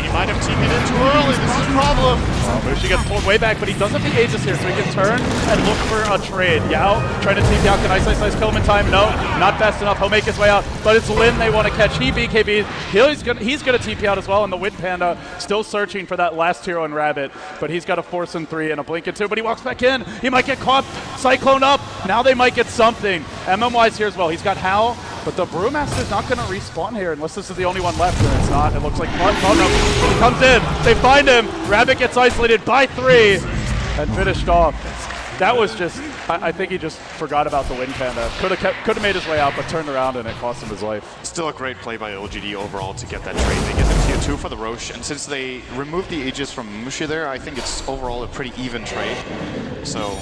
He might have teamed it in too early. This is a problem. Mushi gets pulled way back, but he does have the Aegis here, so he can turn and look for a trade. Yao trying to TP out. Can Ice kill him in time? No, not fast enough. He'll make his way out, but it's Lin they want to catch. He BKB. He's gonna TP out as well, and the Wind Panda still searching for that last tier 1 rabbit, but he's got a Force in 3 and a Blink in 2, but he walks back in. He might get caught. Cyclone up. Now they might get something. MMY's here as well. He's got Hal, but the Brewmaster's not going to respawn here unless this is the only one left, and it's not. It looks like oh no. He comes in. They find him. Rabbit gets isolated by 3 and finished off. That was just, I think he just forgot about the Wind Panda. Could have made his way out, but turned around and it cost him his life. Still a great play by LGD overall to get that trade. They get the tier 2 for the Roche, and since they removed the Aegis from Mushi there, I think it's overall a pretty even trade. So,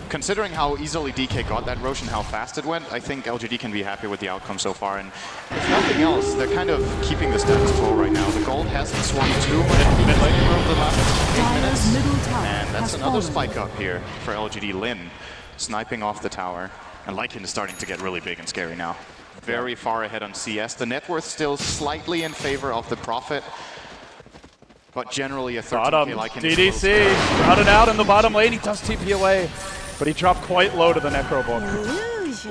considering how easily DK got that Roche and how fast it went, I think LGD can be happy with the outcome so far. And if nothing else, they're kind of keeping the status quo right now. The gold hasn't swung too much mid lane over the last 8 minutes. Dire's middle tower And that's has another fallen. spike up here for LGD. Lin sniping off the tower. And Lycan is starting to get really big and scary now. Very far ahead on CS. The net worth still slightly in favor of the Prophet. But generally a 13k Bottom, Lycan is a little DDC, routed out in the bottom lane. He does TP away, but he dropped quite low to the Necro Book.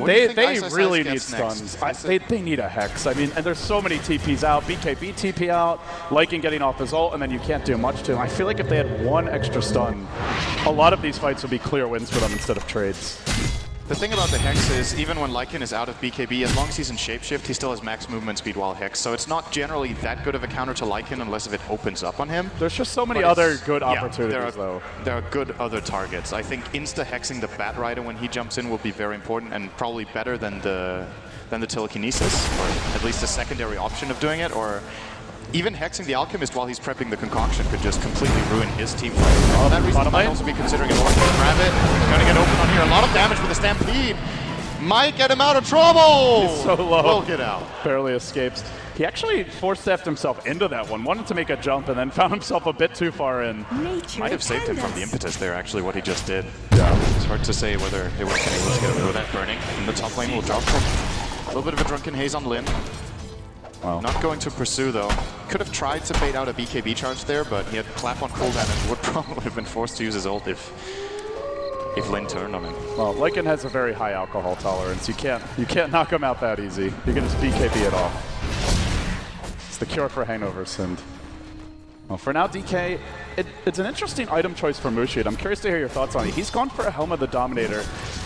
What do you think They Ice really need gets next? stuns. They need a Hex. I mean, and there's so many TPs out. BKB TP out, Lycan getting off his ult, and then you can't do much to him. I feel like if they had 1 extra stun, a lot of these fights would be clear wins for them instead of trades. The thing about the Hex is, even when Lycan is out of BKB, as long as he's in Shapeshift, he still has max movement speed while Hex. So it's not generally that good of a counter to Lycan unless if it opens up on him. There's just so many But other it's- good yeah, opportunities, though. There are good other targets. I think insta-hexing the Bat Rider when he jumps in will be very important and probably better than the telekinesis, or at least a secondary option of doing it, or even hexing the Alchemist while he's prepping the concoction could just completely ruin his team fight. For that reason, bottom might lane. also be considering a Northern Rabbit. He's going to get open on here. A lot of damage with the Stampede. Might get him out of trouble. He's so low. Will get out. Barely escapes. He actually force-staffed himself into that one, wanted to make a jump, and then found himself a bit too far in. Nature Might have saved him from the attendance. impetus there, actually, what he just did. Yeah. It's hard to say whether they would have been able to get away with that burning. And the top lane will drop. A little bit of a drunken haze on Lin. Wow. Not going to pursue, though. Could have tried to bait out a BKB charge there, but he had clap on cooldown and would probably have been forced to use his ult if Lin turned on him. Well, Lycan has a very high alcohol tolerance. You can't knock him out that easy. You can just BKB it off. the cure for hangovers. And well, for now, DK, it's an interesting item choice for Mushi. I'm curious to hear your thoughts on it. He's gone for a Helm of the Dominator.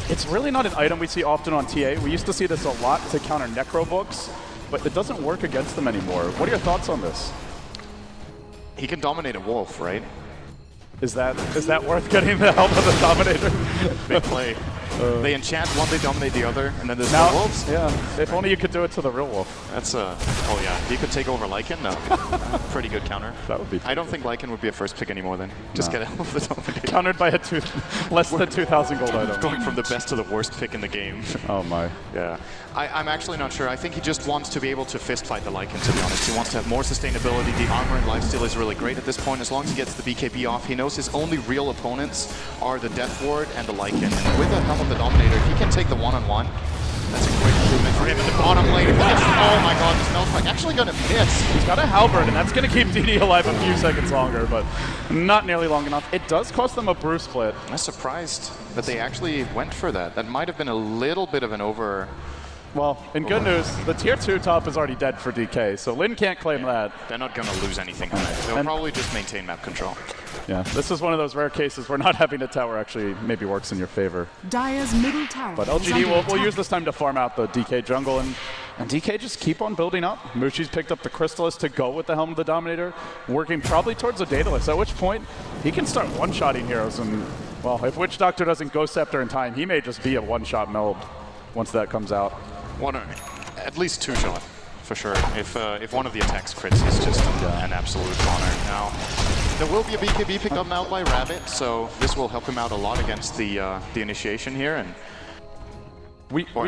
It's really not an item we see often on TA. We used to see this a lot to counter Necro books, but it doesn't work against them anymore. What are your thoughts on this? He can dominate a wolf, right? Is that worth getting the Helm of the Dominator? Big play. They enchant one, they dominate the other, and then there's Now, the wolves. Yeah, if only you could do it to the real wolf. That's oh yeah, he could take over Lycan. No, pretty good counter. That would be. I don't think Lycan would be a first pick anymore. Then just get out of the dominator. Countered by a less than 2,000 gold item. Going from the best to the worst pick in the game. Oh my. Yeah. I'm actually not sure. I think he just wants to be able to fist fight the Lycan, to be honest. He wants to have more sustainability. The armor and lifesteal is really great at this point. As long as he gets the BKB off, he knows his only real opponents are the Death Ward and the Lycan. And with the Helm of the Dominator, if he can take the one-on-one, that's a great improvement for him in the bottom lane. Oh my god, this Meltspike actually gonna miss. He's got a Halberd, and that's gonna keep DD alive a few seconds longer, but not nearly long enough. It does cost them a brew split. I'm surprised that they actually went for that. That might have been a little bit of an over... Well, in good news, the tier 2 top is already dead for DK, so Lin can't claim that. They're not going to lose anything on it. They'll probably just maintain map control. Yeah, this is one of those rare cases where not having a tower actually maybe works in your favor. Dire's middle tower. But is LGD under will use attack. this time to farm out the DK jungle, and DK just keep on building up. Mushi's picked up the Crystallis to go with the Helm of the Dominator, working probably towards a Daedalus, at which point he can start one-shotting heroes. And, well, if Witch Doctor doesn't go Scepter in time, he may just be a one-shot meld once that comes out. At least two-shot, for sure. If one of the attacks crits, he's just an absolute honor. Now, there will be a BKB picked up now by Rabbit, so this will help him out a lot against the initiation here, and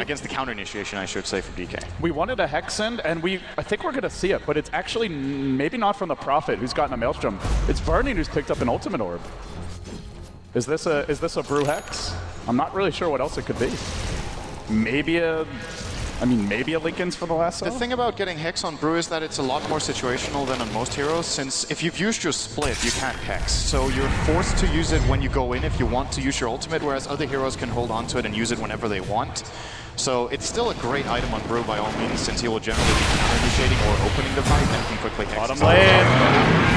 against the counter initiation, I should say, for DK. We wanted a Hex Send, and I think we're going to see it, but it's actually maybe not from the Prophet, who's gotten a Maelstrom. It's Burning, who's picked up an Ultimate Orb. Is this a Brew Hex? I'm not really sure what else it could be. Maybe a Linken's for the last The thing about getting Hex on Brew is that it's a lot more situational than on most heroes, since if you've used your split, you can't Hex. So you're forced to use it when you go in if you want to use your ultimate, whereas other heroes can hold on to it and use it whenever they want. So it's still a great item on Brew by all means, since he will generally be counter-initiating or opening the fight and can quickly Hex. Bottom lane!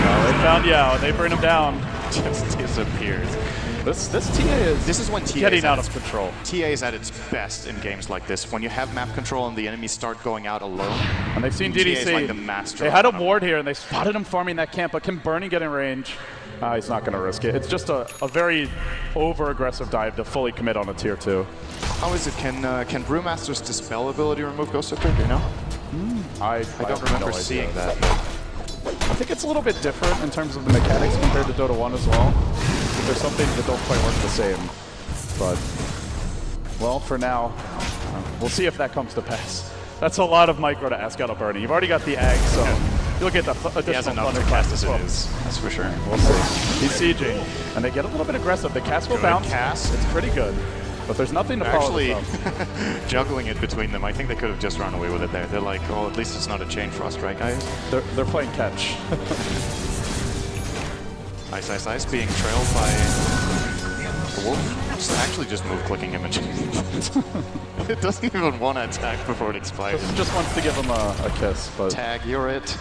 No, they found Yao, they bring him down. Just disappears. This TA is This is when TA getting is out of control. TA is at its best in games like this, when you have map control and the enemies start going out alone. And they've seen TA DDC. is like the master. They had a ward here, and they spotted him farming that camp, but can Burning get in range? He's not going to risk it. It's just a very over-aggressive dive to fully commit on a tier 2. How is it? Can Brewmaster's Dispel ability remove Ghost Scepter? Do you know? I don't remember seeing that. I think it's a little bit different in terms of the mechanics compared to Dota 1 as well. There's some things that don't quite work the same. But, well, for now, we'll see if that comes to pass. That's a lot of micro to ask out of Bernie. You've already got the Ag, so you'll get the He has additional enough to Thunder cast as as well. it is, that's for sure. We'll see. He's sieging, and they get a little bit aggressive. The cast will Good bounce. cast. It's pretty good, but there's nothing to follow Actually, this up. juggling it between them, I think they could have just run away with it there. They're like, oh, at least it's not a chain frost, right, guys? They're playing catch. Ice being trailed by the wolf. It's actually just move clicking him and it doesn't even want to attack before it expires. Just wants to give him a kiss, but Tag, you're it.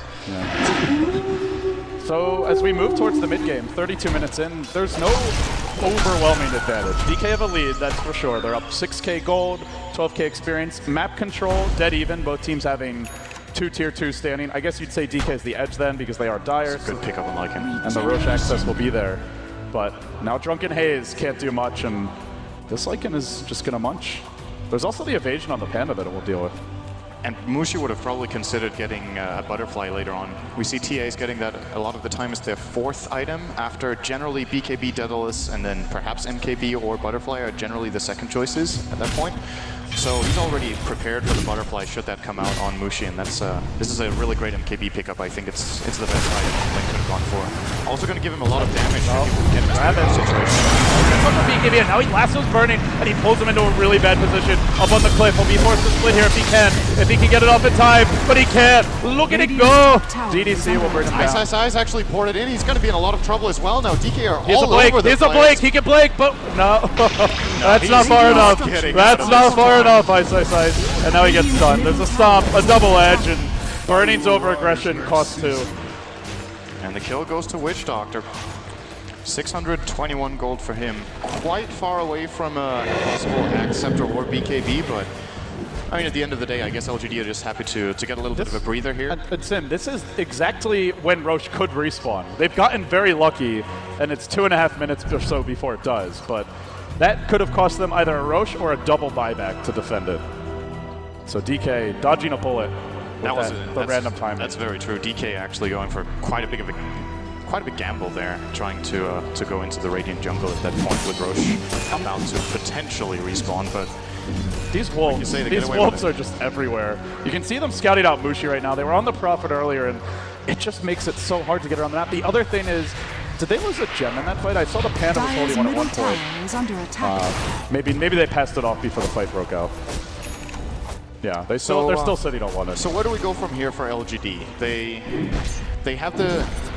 So as we move towards the mid game, 32 minutes in, there's no overwhelming advantage. DK have a lead, that's for sure. They're up 6k gold, 12k experience, map control, dead even, both teams having 2 tier 2 standing. I guess you'd say DK is the edge then because they are dire. Good pickup on Lycan. And the Roche access will be there. But now Drunken Haze can't do much, and this Lycan is just going to munch. There's also the evasion on the Panda that it will deal with. And Mushi would have probably considered getting a Butterfly later on. We see TAs getting that a lot of the time as their 4th item, after generally BKB, Daedalus, and then perhaps MKB or Butterfly are generally the 2nd choices at that point. So he's already prepared for the Butterfly should that come out on Mushi, and that's this is a really great MKB pickup. I think it's the best item Link could have gone for. Also going to give him a lot of damage if he can get into that situation. BKB, and now he lassos Burning, and he pulls him into a really bad position up on the cliff. He'll be forced to split here if he can. If he can get it off in time, but he can't. Look at it go! DDC will bring him down. Ice actually poured it in. He's going to be in a lot of trouble as well now. DK are Here's all a Blake. over the Here's a place. Blake. He can Blake, but no. That's not far enough. getting That's out of not this far one. enough, Ice. And now he gets stunned. There's a stomp, a double edge, and Burning's over-aggression costs 2. And the kill goes to Witch Doctor. 621 gold for him. Quite far away from a possible Axe Scepter or BKB, but I mean, at the end of the day, I guess LGD are just happy to get a little bit of a breather here. And Sim, this is exactly when Roche could respawn. They've gotten very lucky, and it's 2.5 minutes or so before it does, but that could have cost them either a Roche or a double buyback to defend it. So DK dodging a bullet with the random timing. That's very true. DK actually going for quite a big gamble there, trying to go into the Radiant jungle at that point with Roche about to potentially respawn, but these wolves are just everywhere. You can see them scouting out Mushi right now. They were on the Prophet earlier, and it just makes it so hard to get around the map. The other thing is, did they lose a gem in that fight? I saw the Panda was holding one at one point. Under attack. Maybe they passed it off before the fight broke out. Yeah, they're still sitting on one. So where do we go from here for LGD? They have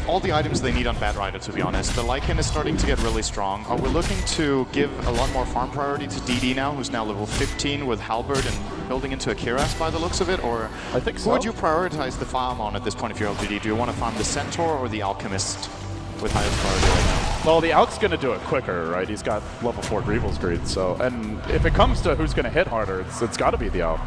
all the items they need on Bat Rider, to be honest. The Lycan is starting to get really strong. Are we looking to give a lot more farm priority to DD now, who's now level 15 with Halberd and building into a Kiras by the looks of it? Or I think so. Who would you prioritize the farm on at this point if you're LGD? Do you want to farm the Centaur or the Alchemist with highest priority right now? Well, the Out's going to do it quicker, right? He's got level 4 Greevil's Greed, so... And if it comes to who's going to hit harder, it's got to be the Out.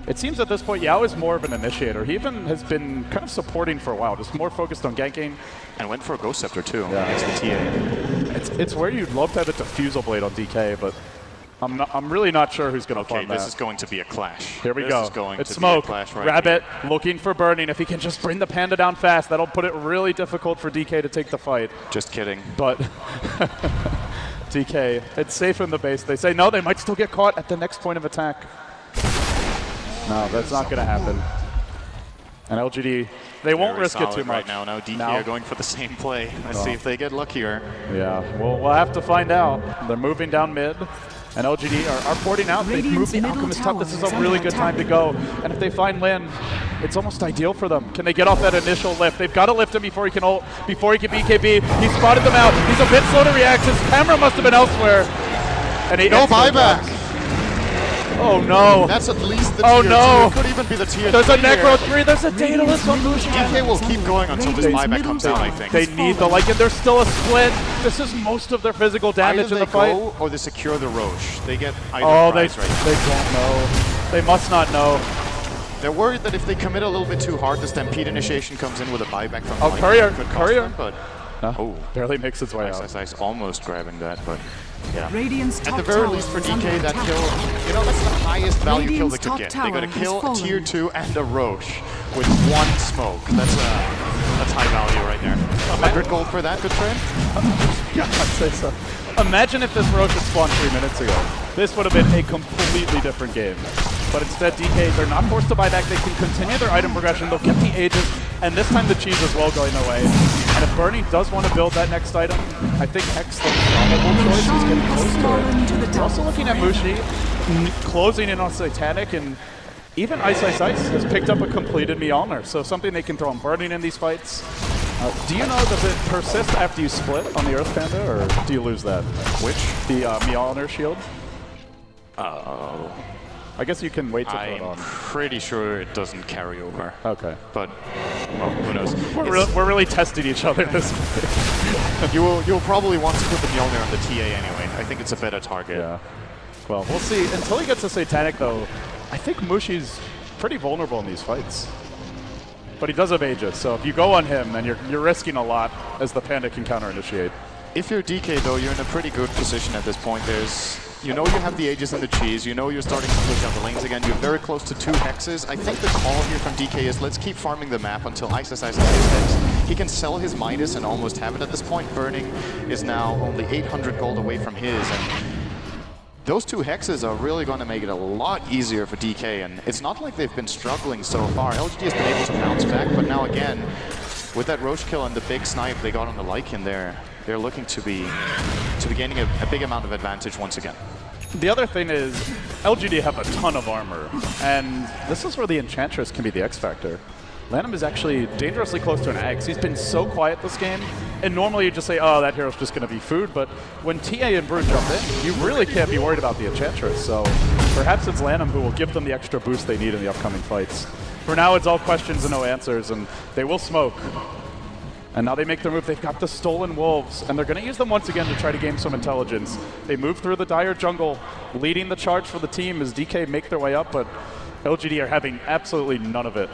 It seems at this point, Yao is more of an initiator. He even has been kind of supporting for a while, just more focused on ganking. And went for a Ghost Scepter too against the TA. It's where you'd love to have a Diffusal Blade on DK, but I'm really not sure who's going to farm that. This is going to be a clash. Here we go. It's to Smoke. Be a clash right Rabbit here. looking for Burning. If he can just bring the Panda down fast, that'll put it really difficult for DK to take the fight. Just kidding. But DK, it's safe in the base. They say no, they might still get caught at the next point of attack. No, that's not going to happen. And LGD, they won't risk it too much. Right now DK are going for the same play. Let's see if they get luckier. Yeah, we'll have to find out. They're moving down mid, and LGD are porting out. They've moved the Alchemist top. This is a really good time to go. And if they find Lin, it's almost ideal for them. Can they get off that initial lift? They've got to lift him before he can ult, before he can BKB. He spotted them out. He's a bit slow to react. His camera must have been elsewhere. And he no buyback. Oh no! That's at least the tier 2. It could even be the tier 3. There's a Necro 3, there's a Daedalus on Mushi. DK will keep going until this buyback comes out, I think. They need the Lycan. There's still a split. This is most of their physical damage in the fight. Go or they secure the Roche. They get either prize right now. They don't know. They must not know. They're worried that if they commit a little bit too hard, the Stampede initiation comes in with a buyback from the Courier. But barely makes its way out. Ice almost grabbing that, but yeah. At the very least for DK, that kill, you know, that's the highest value kill they could get. They got a kill, a tier 2, and a Roche with 1 smoke. That's high value right there. 100 gold for that, good trade? Yeah, I'd say so. Imagine if this Roche had spawned 3 minutes ago. This would have been a completely different game. But instead, DK, they're not forced to buy back. They can continue their item progression. They'll get the Aegis, and this time the cheese as well going their way. And if Bernie does want to build that next item, I think X, the probable choice, is getting close to it. We're also looking at Mushi closing in on Satanic, and even Ice has picked up a completed Mjolnir, so something they can throw on Burning in these fights. Do you know, does it persist after you split on the Earth Panda, or do you lose that? Which? The Mjolnir shield? I guess you can wait to put it on. I'm pretty sure it doesn't carry over. Okay. But, well, who knows? We're really testing each other this You'll probably want to put the Mjolnir on the TA anyway. I think it's a better target. Yeah. Well, we'll see. Until he gets to Satanic, though, I think Mushi's pretty vulnerable in these fights. But he does have Aegis, so if you go on him, then you're risking a lot as the Panda can counter-initiate. If you're DK, though, you're in a pretty good position at this point. You know you have the Aegis and the cheese. You know you're starting to push out the lanes again. You're very close to 2 hexes. I think the call here from DK is let's keep farming the map until Ice has his hex. He can sell his Midas and almost have it at this point. Burning is now only 800 gold away from his. And those 2 hexes are really going to make it a lot easier for DK. And it's not like they've been struggling so far. LGD has been able to bounce back, but now again, with that Roche kill and the big snipe they got on the Lycan there, they're looking to be gaining a big amount of advantage once again. The other thing is, LGD have a ton of armor, and this is where the Enchantress can be the X factor. Lanham is actually dangerously close to an Axe. He's been so quiet this game, and normally you just say, oh, that hero's just going to be food, but when TA and Brew jump in, you really can't be worried about the Enchantress, so perhaps it's Lanham who will give them the extra boost they need in the upcoming fights. For now, it's all questions and no answers, and they will smoke. And now they make their move. They've got the Stolen Wolves, and they're going to use them once again to try to gain some intelligence. They move through the dire jungle, leading the charge for the team as DK make their way up, but LGD are having absolutely none of it.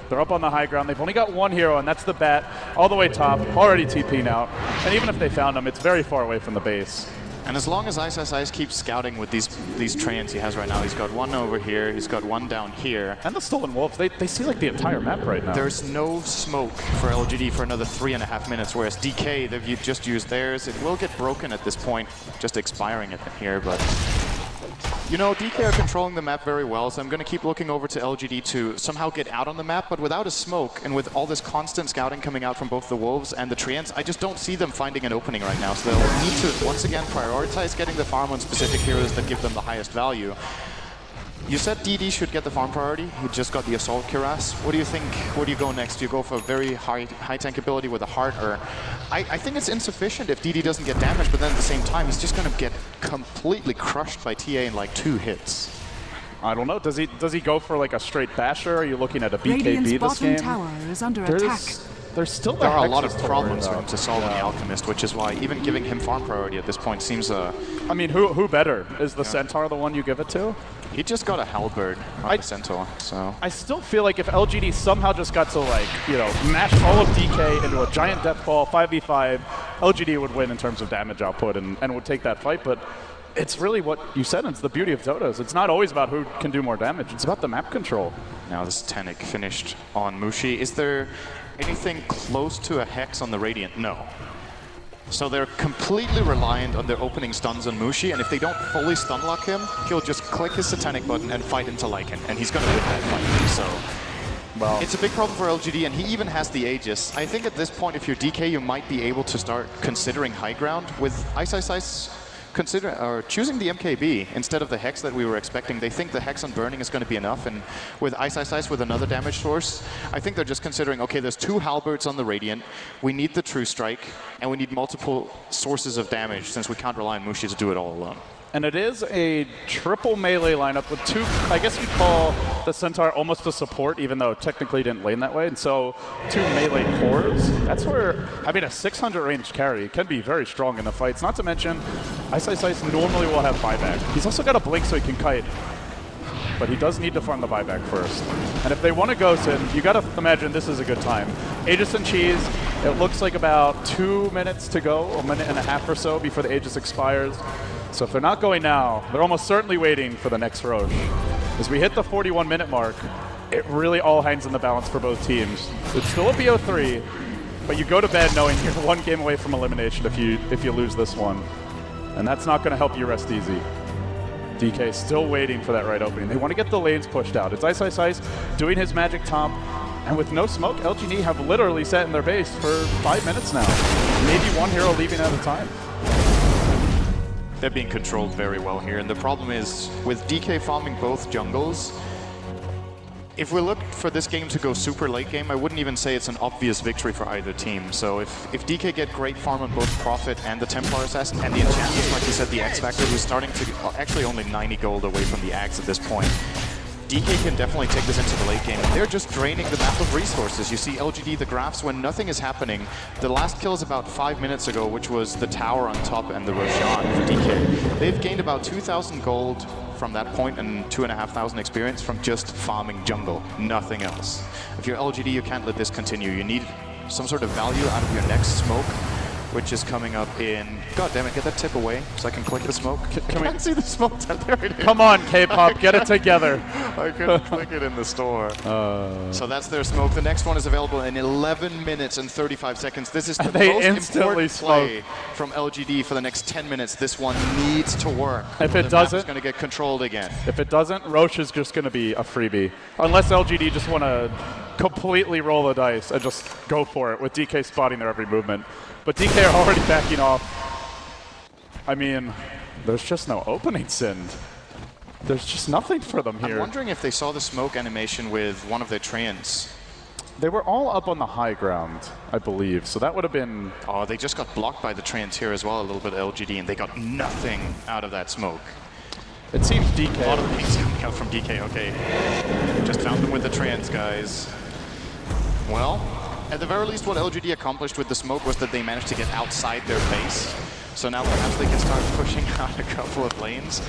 They're up on the high ground. They've only got one hero, and that's the Bat, all the way top, already TP'ing out. And even if they found him, it's very far away from the base. And as long as Ice keeps scouting with these treants he has right now, he's got one over here, he's got one down here. And the Stolen Wolves, they see like the entire map right now. There's no smoke for LGD for another 3.5 minutes, whereas DK, they've just used theirs. It will get broken at this point, just expiring it here, but you know, DK are controlling the map very well, so I'm going to keep looking over to LGD to somehow get out on the map, but without a smoke and with all this constant scouting coming out from both the Wolves and the Treants, I just don't see them finding an opening right now. So they'll need to, once again, prioritize getting the farm on specific heroes that give them the highest value. You said DD should get the farm priority. He just got the Assault Cuirass. What do you think? Where do you go next? Do you go for very high tank ability with a heart? Or I think it's insufficient if DD doesn't get damage, but then at the same time, he's just going to get completely crushed by TA in like 2 hits. I don't know. Does he go for like a straight basher? Are you looking at a BKB Radiant's this bottom game? tower is under attack. There's still There are a lot of Hexes to problems worry for him about. to solve on the Alchemist, which is why even giving him farm priority at this point seems I mean, who better? Is the Centaur the one you give it to? he just got a halberd on the Centaur, so. I still feel like if LGD somehow just got to, like, you know, mash all of DK into a giant death ball, 5v5, LGD would win in terms of damage output and would take that fight, but it's really what you said, it's the beauty of Dota. It's not always about who can do more damage, it's about the map control. Now this Tenic finished on Mushi. Is there anything close to a Hex on the Radiant? No. So they're completely reliant on their opening stuns on Mushi, and if they don't fully stun lock him, he'll just click his Satanic button and fight into Lycan, and he's going to win that fight. So well, it's a big problem for LGD, and he even has the Aegis. I think at this point, if you're DK, you might be able to start considering high ground with Ice. Choosing the MKB instead of the Hex that we were expecting. They think the Hex on Burning is going to be enough, and with Ice with another damage source, I think they're just considering, okay, there's 2 halberds on the Radiant, we need the True Strike, and we need multiple sources of damage since we can't rely on Mushi to do it all alone. And it is a triple melee lineup with 2, I guess you'd call the Centaur almost a support, even though technically he didn't lane that way. And so 2 melee cores, that's where, I mean, a 600 range carry can be very strong in the fights. Not to mention, Ice normally will have buyback. He's also got a blink so he can kite. But he does need to farm the buyback first. And if they want to ghost in, you got to imagine this is a good time. Aegis and Cheese, it looks like about 2 minutes to go, a minute and a half or so before the Aegis expires. So if they're not going now, they're almost certainly waiting for the next Roche. As we hit the 41-minute mark, it really all hangs in the balance for both teams. It's still a BO3, but you go to bed knowing you're 1 game away from elimination if you lose this one. And that's not going to help you rest easy. DK still waiting for that right opening. They want to get the lanes pushed out. It's Ice doing his magic top. And with no smoke, LGD have literally sat in their base for 5 minutes now. Maybe 1 hero leaving at a time. They're being controlled very well here, and the problem is, with DK farming both jungles, if we look for this game to go super late game, I wouldn't even say it's an obvious victory for either team. So if DK get great farm on both Prophet and the Templar Assassin, and the Enchantress, like you said, the X-Factor, who's starting to, actually only 90 gold away from the Axe at this point, DK can definitely take this into the late game. They're just draining the map of resources. You see LGD, the graphs, when nothing is happening. The last kill is about 5 minutes ago, which was the tower on top and the Roshan for DK. They've gained about 2,000 gold from that point and 2,500 experience from just farming jungle, nothing else. If you're LGD, you can't let this continue. You need some sort of value out of your next smoke, which is coming up in... God damn it, get that tip away so I can click the smoke. Can we see the smoke? There it is. Come on, K-pop, get it together. I couldn't click it in the store. So that's their smoke. The next one is available in 11 minutes and 35 seconds. This is the most important play from LGD for the next 10 minutes. This one needs to work. If it doesn't, it's going to get controlled again. If it doesn't, Roche is just going to be a freebie. Unless LGD just want to completely roll the dice and just go for it with DK spotting their every movement. But DK are already backing off. I mean, there's just no opening, Sind. There's just nothing for them here. I'm wondering if they saw the smoke animation with one of their treants. They were all up on the high ground, I believe, so that would have been... Oh, they just got blocked by the trans here as well, a little bit LGD, and they got nothing out of that smoke. It seems DK. A lot of things coming out from DK, okay. Just found them with the trans, guys. Well, at the very least, what LGD accomplished with the smoke was that they managed to get outside their base. So now perhaps they can start pushing out a couple of lanes.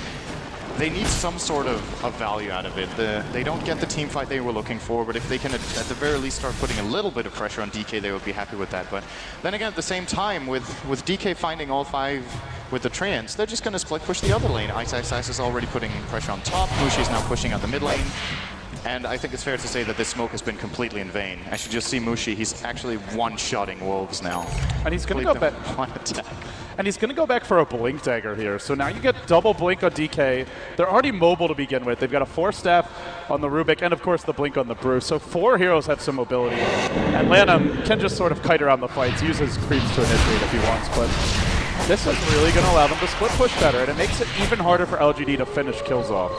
They need some sort of value out of it. They don't get the team fight they were looking for, but if they can at the very least start putting a little bit of pressure on DK, they would be happy with that. But then again, at the same time, with DK finding all 5 with the trans, they're just going to split push the other lane. Ice is already putting pressure on top. Mushi is now pushing out the mid lane. And I think it's fair to say that this smoke has been completely in vain. As you just see Mushi, he's actually one-shotting Wolves now. And he's going to go back. One attack. And he's going to go back for a Blink Dagger here. So now you get double Blink on DK. They're already mobile to begin with. They've got a 4-staff on the Rubik and, of course, the Blink on the Brew. So 4 heroes have some mobility. And Lanham can just sort of kite around the fights, use his creeps to initiate if he wants. But this is really going to allow them to split push better. And it makes it even harder for LGD to finish kills off.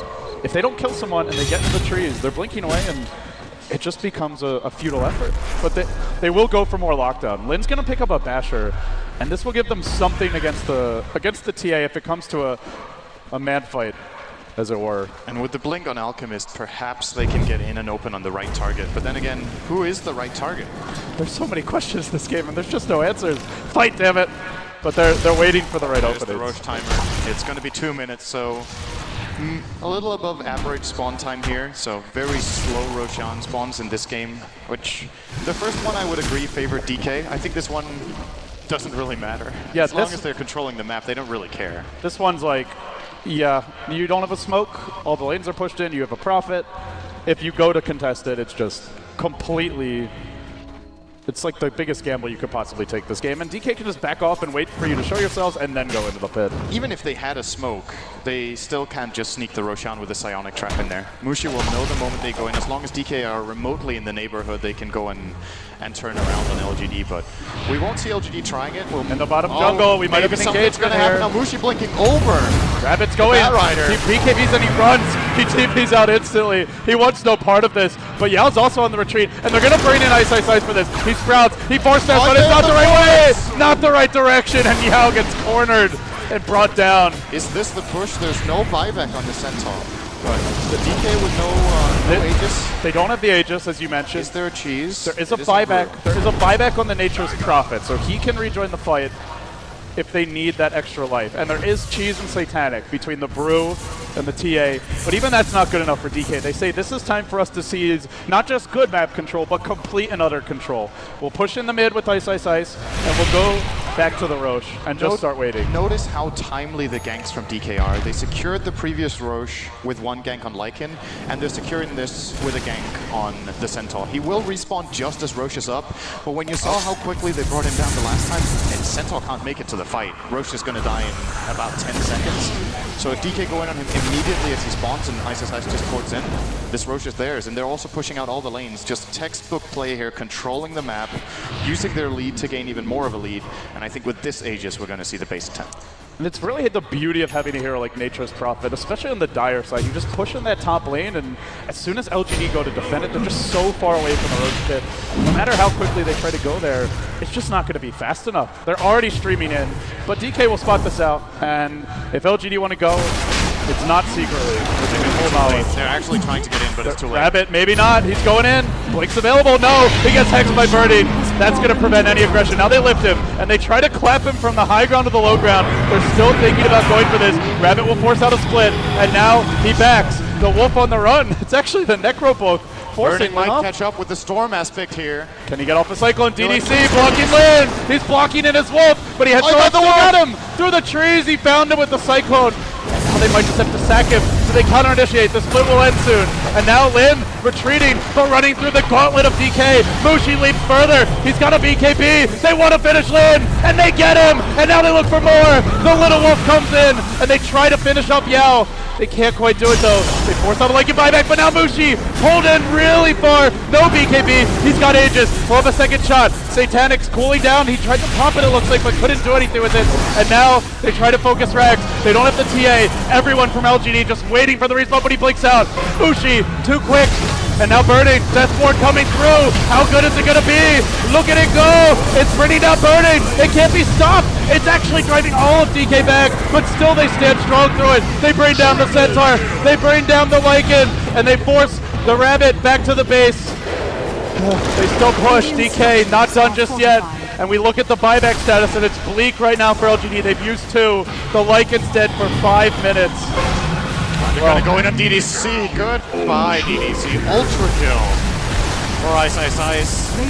If they don't kill someone and they get into the trees, they're blinking away and it just becomes a futile effort. But they will go for more lockdown. Lin's going to pick up a Basher, and this will give them something against the TA if it comes to a man fight, as it were. And with the Blink on Alchemist, perhaps they can get in and open on the right target. But then again, who is the right target? There's so many questions in this game, and there's just no answers. Fight, damn it! But they're waiting for the right There's opening. the Roche timer. It's going to be 2 minutes, so a little above average spawn time here, so very slow Roshan spawns in this game, which the first one I would agree favored DK. I think this one doesn't really matter. Yeah, as long as they're controlling the map, they don't really care. This one's like, yeah, you don't have a smoke, all the lanes are pushed in, you have a Prophet. If you go to contest it, it's just completely... It's like the biggest gamble you could possibly take this game, and DK can just back off and wait for you to show yourselves and then go into the pit. Even if they had a smoke, they still can't just sneak the Roshan with a Psionic Trap in there. Mushi will know the moment they go in. As long as DK are remotely in the neighborhood, they can go and turn around on LGD, but we won't see LGD trying it. In the bottom jungle, we might have an engagement here. Now Mushi blinking over. Rabbit's going. Rider. He BKBs and he runs. He TPs out instantly. He wants no part of this, but Yao's also on the retreat, and they're going to bring in Ice for this. He sprouts, he force steps, but it's not the right way! Not the right direction, and Yao gets cornered and brought down. Is this the push? There's no buyback on the Centaur. But the DK with no Aegis. They don't have the Aegis, as you mentioned. Is there a cheese? There is a buyback. There is a buyback on the Nature's Prophet, so he can rejoin the fight if they need that extra life. And there is cheese and Satanic between the Brew and the TA, but even that's not good enough for DK. They say this is time for us to seize not just good map control, but complete and utter control. We'll push in the mid with Ice, and we'll go back to the Roche and just start waiting. Notice how timely the ganks from DK are. They secured the previous Roche with one gank on Lycan, and they're securing this with a gank on the Centaur. He will respawn just as Roche is up, but when you saw how quickly they brought him down the last time, and Centaur can't make it to the fight. Roche is going to die in about 10 seconds. So if DK go in on him immediately as he spawns and Ice just ports in, this Roche is theirs. And they're also pushing out all the lanes. Just textbook play here, controlling the map, using their lead to gain even more of a lead. And I think with this Aegis, we're going to see the base attempt. And it's really the beauty of having a hero like Nature's Prophet, especially on the Dire side. You just push in that top lane, and as soon as LGD go to defend it, they're just so far away from the Roche pit. No matter how quickly they try to go there, it's just not going to be fast enough. They're already streaming in, but DK will spot this out, and if LGD want to go, it's not secretly. They're actually trying to get in, but it's too late. Rabbit, maybe not. He's going in. Blink's available. No, he gets hexed by Birdie. That's going to prevent any aggression. Now they lift him, and they try to clap him from the high ground to the low ground. They're still thinking about going for this. Rabbit will force out a split, and now he backs. The Wolf on the run. It's actually the Necropoke forcing Birdie might him up. catch up with the Storm aspect here. Can he get off the Cyclone? DDC blocking Lin. He's blocking in his Wolf, but he had to at him. Through the trees, he found him with the Cyclone. Now they might just have to sack him, so they counter-initiate. The split will end soon. And now Lin retreating, but running through the gauntlet of DK. Mushi leaps further. He's got a BKB. They want to finish Lin, and they get him. And now they look for more. The Little Wolf comes in, and they try to finish up Yao. They can't quite do it though. They force out a Lycan buyback, but now Mushi pulled in really far. No BKB. He's got Aegis. We'll have a second shot. Satanic's cooling down. He tried to pop it looks like, but couldn't do anything with it. And now they try to focus Rags. They don't have the TA. Everyone from LGD just waiting for the respawn, but he blinks out. Mushi, too quick. And now Burning, Deathborn coming through. How good is it gonna be? Look at it go. It's bringing down Burning. It can't be stopped. It's actually driving all of DK back, but still they stand strong through it. They bring down the Centaur. They bring down the Lycan, and they force the Rabbit back to the base. They still push. DK not done just yet. And we look at the buyback status, and it's bleak right now for LGD. They've used 2. The Lycan's dead for 5 minutes. They're gonna go in on DDC. Goodbye, DDC. Ultra kill for Ice.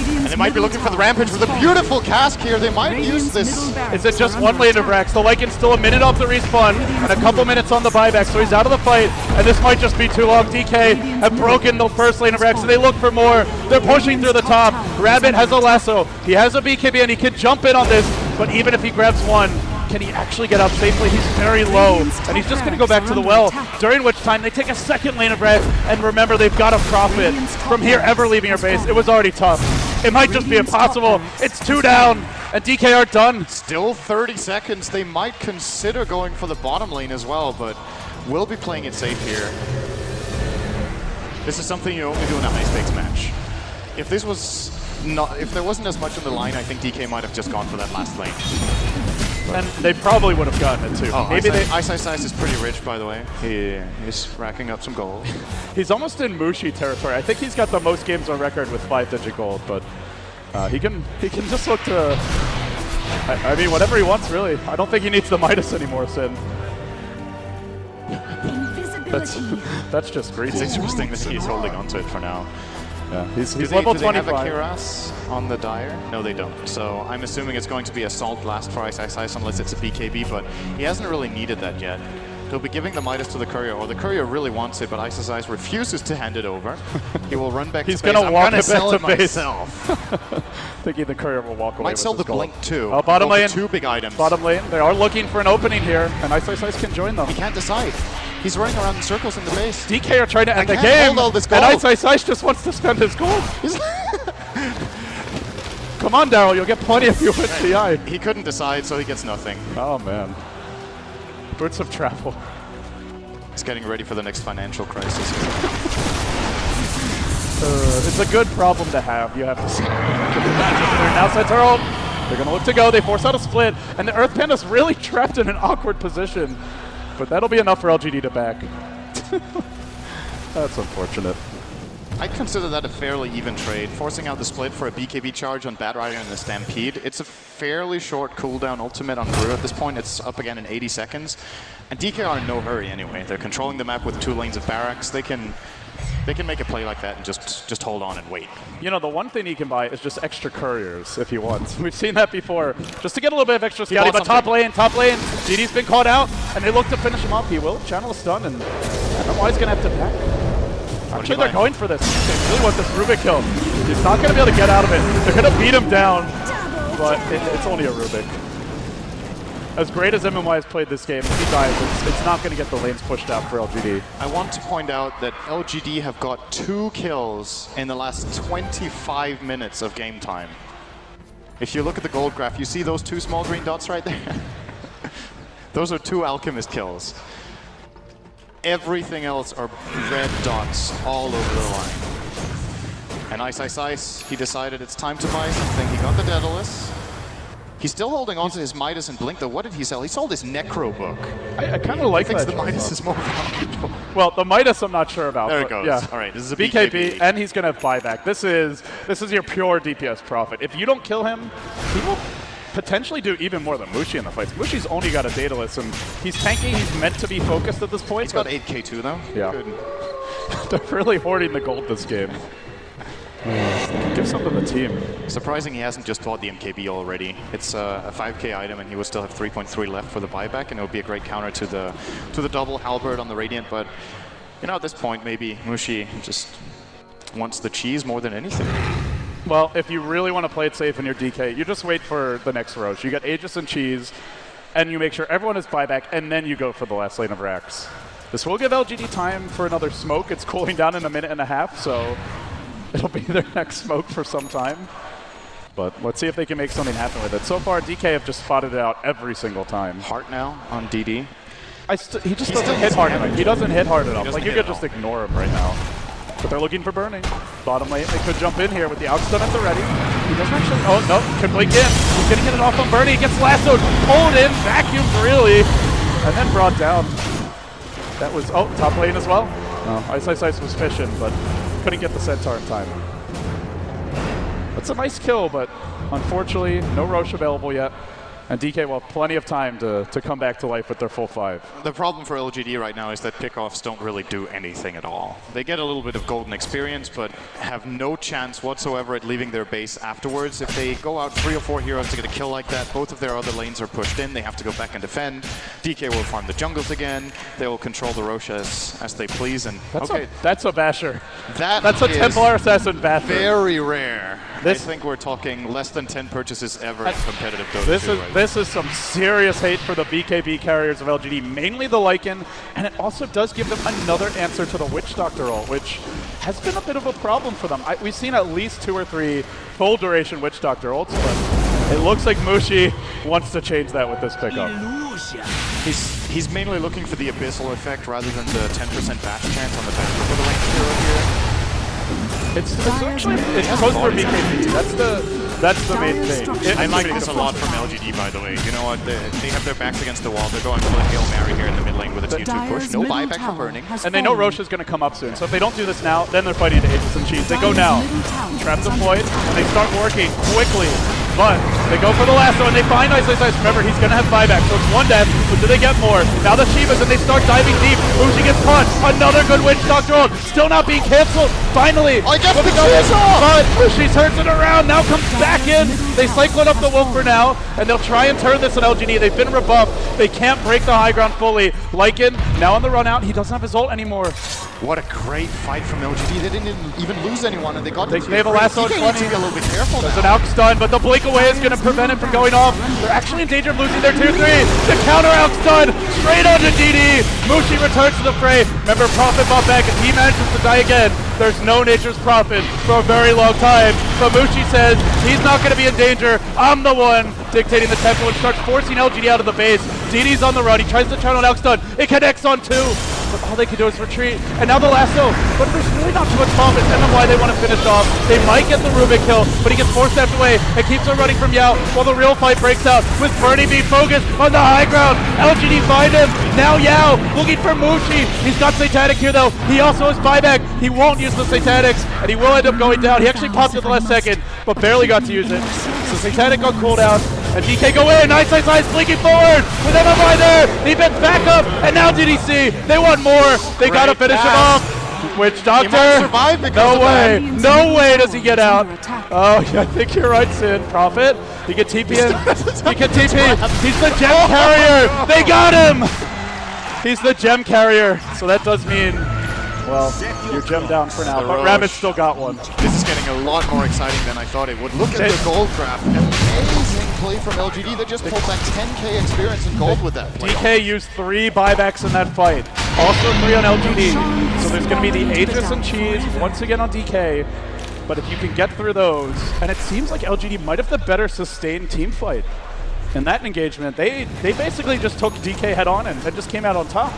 And they might be looking for the Rampage with a beautiful cask here. They might use this. Is it just 1 lane of Rex? The Lycan's still a minute off the respawn and a couple minutes on the buyback, so he's out of the fight. And this might just be too long. DK have broken the first lane of Rex, and they look for more. They're pushing through the top. Rabbit has a lasso. He has a BKB, and he can jump in on this. But even if he grabs 1, can he actually get up safely? He's very low, and he's just going to go back to the well, during which time they take a second lane of Rex, and remember, they've got to profit from here ever leaving your base. It was already tough. It might just be impossible. It's 2 down, and DK are done. Still 30 seconds. They might consider going for the bottom lane as well, but will be playing it safe here. This is something you only do in a high-stakes match. If this was not, if there wasn't as much on the line, I think DK might have just gone for that last lane. And they probably would have gotten it too. Oh, Maybe Ice is pretty rich, by the way. He's racking up some gold. He's almost in Mushi territory. I think he's got the most games on record with 5-digit gold, but he can just look to. I mean, whatever he wants, really. I don't think he needs the Midas anymore, Sin. That's just greedy. It's interesting that he's holding onto it for now. Yeah, he's level 25. Do they have a 25. Kiras on the Dire? No, they don't. So I'm assuming it's going to be Assault last for Ice unless it's a BKB, but he hasn't really needed that yet. He'll be giving the Midas to the Courier, or the Courier really wants it, but Ice refuses to hand it over. He will run back to base. He's gonna walk it back sell to it base. myself. Thinking the Courier will walk away. Might with sell the his gold. Blink too. Oh, bottom lane. 2 big items. Bottom lane. They are looking for an opening here, and Ice can join them. He can't decide. He's running around in circles in the base. DK are trying to end the can't game, hold all this gold. and Ice just wants to spend his gold. Come on, Daryl, you'll get plenty if you win TI. He couldn't decide, so he gets nothing. Oh, man. Boots of travel. He's getting ready for the next financial crisis. It's a good problem to have, you have to say. Now sets are ult. They're going to look to go. They force out a split, and the Earth Panda's really trapped in an awkward position. But that'll be enough for LGD to back. That's unfortunate. I'd consider that a fairly even trade. Forcing out the split for a BKB charge on Bad Rider and the Stampede. It's a fairly short cooldown ultimate on Brew. At this point, it's up again in 80 seconds. And DK are in no hurry anyway. They're controlling the map with 2 lanes of barracks. They can make a play like that and just hold on and wait. You know, the one thing he can buy is just extra couriers if he wants. We've seen that before, just to get a little bit of extra scouting. But top lane, GD's been caught out, and they look to finish him up. He will. Channel is stunned, and I don't know why he's going to have to back. Actually, they're going for this. They really want this Rubik kill. He's not going to be able to get out of it. They're going to beat him down, but it's only a Rubik. As great as MMY has played this game, if he dies, it's not going to get the lanes pushed out for LGD. I want to point out that LGD have got 2 kills in the last 25 minutes of game time. If you look at the gold graph, you see those 2 small green dots right there? Those are 2 Alchemist kills. Everything else are red dots all over the line. And Ice, he decided it's time to buy something. He got the Daedalus. He's still holding on to his Midas and Blink, though. What did he sell? He sold his Necro book. I kind of like I think that. the Midas is more valuable. Well, the Midas I'm not sure about. There it goes. Yeah. All right, this is a BKB, and he's going to have buyback. This is your pure DPS profit. If you don't kill him, he will potentially do even more than Mushi in the fights. Mushi's only got a Daedalus, and he's tanking. He's meant to be focused at this point. He's got 8k too, though. Yeah. They're really hoarding the gold this game. Give some to the team. Surprising he hasn't just bought the MKB already. It's a 5k item, and he will still have 3.3 left for the buyback, and it would be a great counter to the double halberd on the Radiant. But you know, at this point, maybe Mushi just wants the cheese more than anything. Well, if you really want to play it safe in your DK, you just wait for the next Roche. You got Aegis and Cheese, and you make sure everyone is buyback, and then you go for the last lane of Rax. This will give LGD time for another smoke. It's cooling down in a minute and a half, so it'll be their next smoke for some time. But let's see if they can make something happen with it. So far, DK have just spotted it out every single time. Heart now on DD. He just doesn't hit hard enough. He doesn't hit hard enough. Like, you could just ignore him right now. but they're looking for burning. Bottom lane, they could jump in here with the outstun at the ready. He doesn't actually, oh no, can blink in. He's gonna get it off on Bernie, he gets lassoed, pulled in, vacuumed really, and then brought down. That was, oh, top lane as well. Ice was fishing, but couldn't get the Centaur in time. That's a nice kill, but unfortunately, no Roche available yet. And DK will have plenty of time to come back to life with their full 5. The problem for LGD right now is that pickoffs don't really do anything at all. They get a little bit of golden experience, but have no chance whatsoever at leaving their base afterwards. If they go out 3 or 4 heroes to get a kill like that, both of their other lanes are pushed in, they have to go back and defend. DK will farm the jungles again, they will control the Roche as they please, and that's a basher. That's a Templar Assassin basher. Very rare. I think we're talking less than 10 purchases ever in competitive Dota 2. This is some serious hate for the BKB carriers of LGD, mainly the Lycan, and it also does give them another answer to the Witch Doctor ult, which has been a bit of a problem for them. We've seen at least 2 or 3 full duration Witch Doctor ults, but it looks like Mushi wants to change that with this pickup. He's mainly looking for the Abyssal effect rather than the 10% batch chance on the bench for the range hero here. It's close for BKB. That's the main thing. I like this a lot from LGD, by the way. You know what? They have their backs against the wall. They're going for the Hail Mary here in the mid lane with a tier 2 push. No buyback from burning. And they know Roche is going to come up soon. So if they don't do this now, then they're fighting the Aegis and Cheese. They go now. Trap deployed, and they start working quickly. But they go for the lasso, and they find Ice. Remember, he's going to have buyback, so it's 1 death, but do they get more? Now the Shivas, and they start diving deep. Mushi gets caught. Another good Witch Doctor ult. Still not being canceled. Finally. I guess the Cheese off! But Mushi turns it around. Now comes back in. They cyclone up the wolf for now, and they'll try and turn this at LGD. They've been rebuffed. They can't break the high ground fully. Lycan, now on the run out. He doesn't have his ult anymore. What a great fight from LGD. They didn't even lose anyone, and they got They have a lasso at 20. To be a little bit careful There's now. an outstun, but the blink away is going to prevent it from going off. They're actually in danger of losing their tier 3. The counter outstun straight onto DD. Mushi returns to the fray. Remember, Prophet bought back, and he manages to die again. There's no Nature's Prophet for a very long time. But Mushi says he's not going to be in danger. I'm the one dictating the tempo and starts forcing LGD out of the base. DD's on the run. He tries to turn on outstun. It connects on 2. But all they can do is retreat. And now the lasso. But there's really not too much problem. It's them why they want to finish off. They might get the Rubik kill, but he gets 4 steps away and keeps on running from Yao while the real fight breaks out with Bernie being focused on the high ground. LGD find him. Now Yao looking for Mushi. He's got Satanic here though. He also has buyback. He won't use the Satanics and he will end up going down. He actually popped at the last second, but barely got to use it. So Satanic on cooldown. And DK go in, Ice blinking forward with MMI there. He bends back up, and now DDC. They want more. They gotta finish him off. Witch Doctor. He might survive because no of way. that. No way does he get out. Oh, I think you're right, Sid. Prophet. He can TP in. He can TP. He's the gem carrier. They got him. He's the gem carrier. So that does mean, well, you're gemmed down for now. But Rabbit still got one. This is getting a lot more exciting than I thought it would. Look at the gold graph. Amazing play from LGD. They just pulled back 10k experience in gold with that play. DK used 3 buybacks in that fight. Also 3 on LGD. So there's going to be the Aegis and Cheese once again on DK. But if you can get through those, and it seems like LGD might have the better sustained team fight. In that engagement, they basically just took DK head on and just came out on top.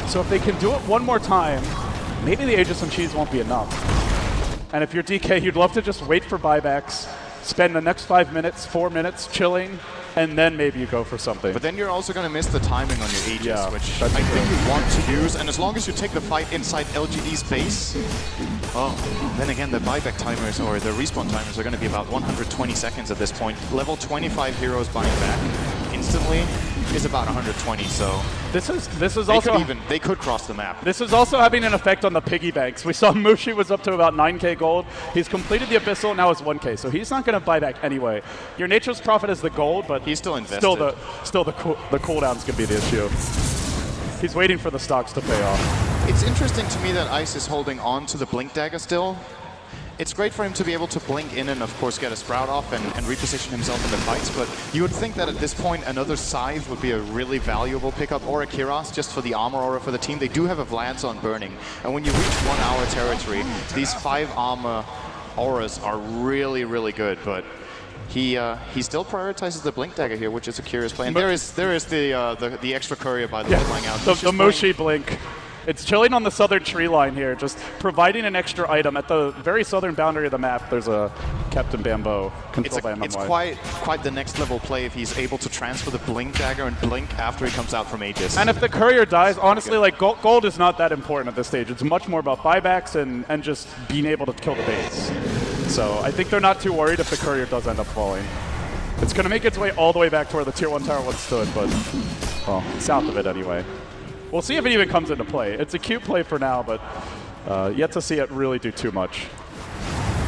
So if they can do it one more time, maybe the Aegis and Cheese won't be enough. And if you're DK, you'd love to just wait for buybacks, spend the next 5 minutes, 4 minutes chilling, and then maybe you go for something. But then you're also going to miss the timing on your Aegis, which I think you want to use. And as long as you take the fight inside LGD's base, then again, the buyback timers or the respawn timers are going to be about 120 seconds at this point. Level 25 heroes buying back instantly is about 120, so this is also they could cross the map. This is also having an effect on the piggy banks. We saw Mushi was up to about 9k gold. He's completed the Abyssal, now it's 1k, so he's not going to buy back anyway. Your Nature's Prophet is the gold, but he's still invested. Still the cooldown's going to be the issue. He's waiting for the stocks to pay off. It's interesting to me that Ice is holding on to the Blink Dagger still. It's great for him to be able to blink in and, of course, get a Sprout off and reposition himself in the fights, but you would think that at this point another Scythe would be a really valuable pickup, or a Kiros, just for the armor aura for the team. They do have a Vlads on Burning, and when you reach 1 hour territory, these 5 armor auras are really, really good, but he still prioritizes the Blink Dagger here, which is a curious play. And there is the extra courier, by the way, flying out. The Mushi blink. It's chilling on the southern tree line here, just providing an extra item. At the very southern boundary of the map, there's a Captain Bamboo controlled by MMY. It's quite the next level play if he's able to transfer the Blink Dagger and Blink after he comes out from Aegis. And if the courier dies, honestly, like gold is not that important at this stage. It's much more about buybacks and just being able to kill the base. So I think they're not too worried if the courier does end up falling. It's going to make its way all the way back to where the Tier 1 tower once stood, but, well, south of it anyway. We'll see if it even comes into play. It's a cute play for now, but yet to see it really do too much.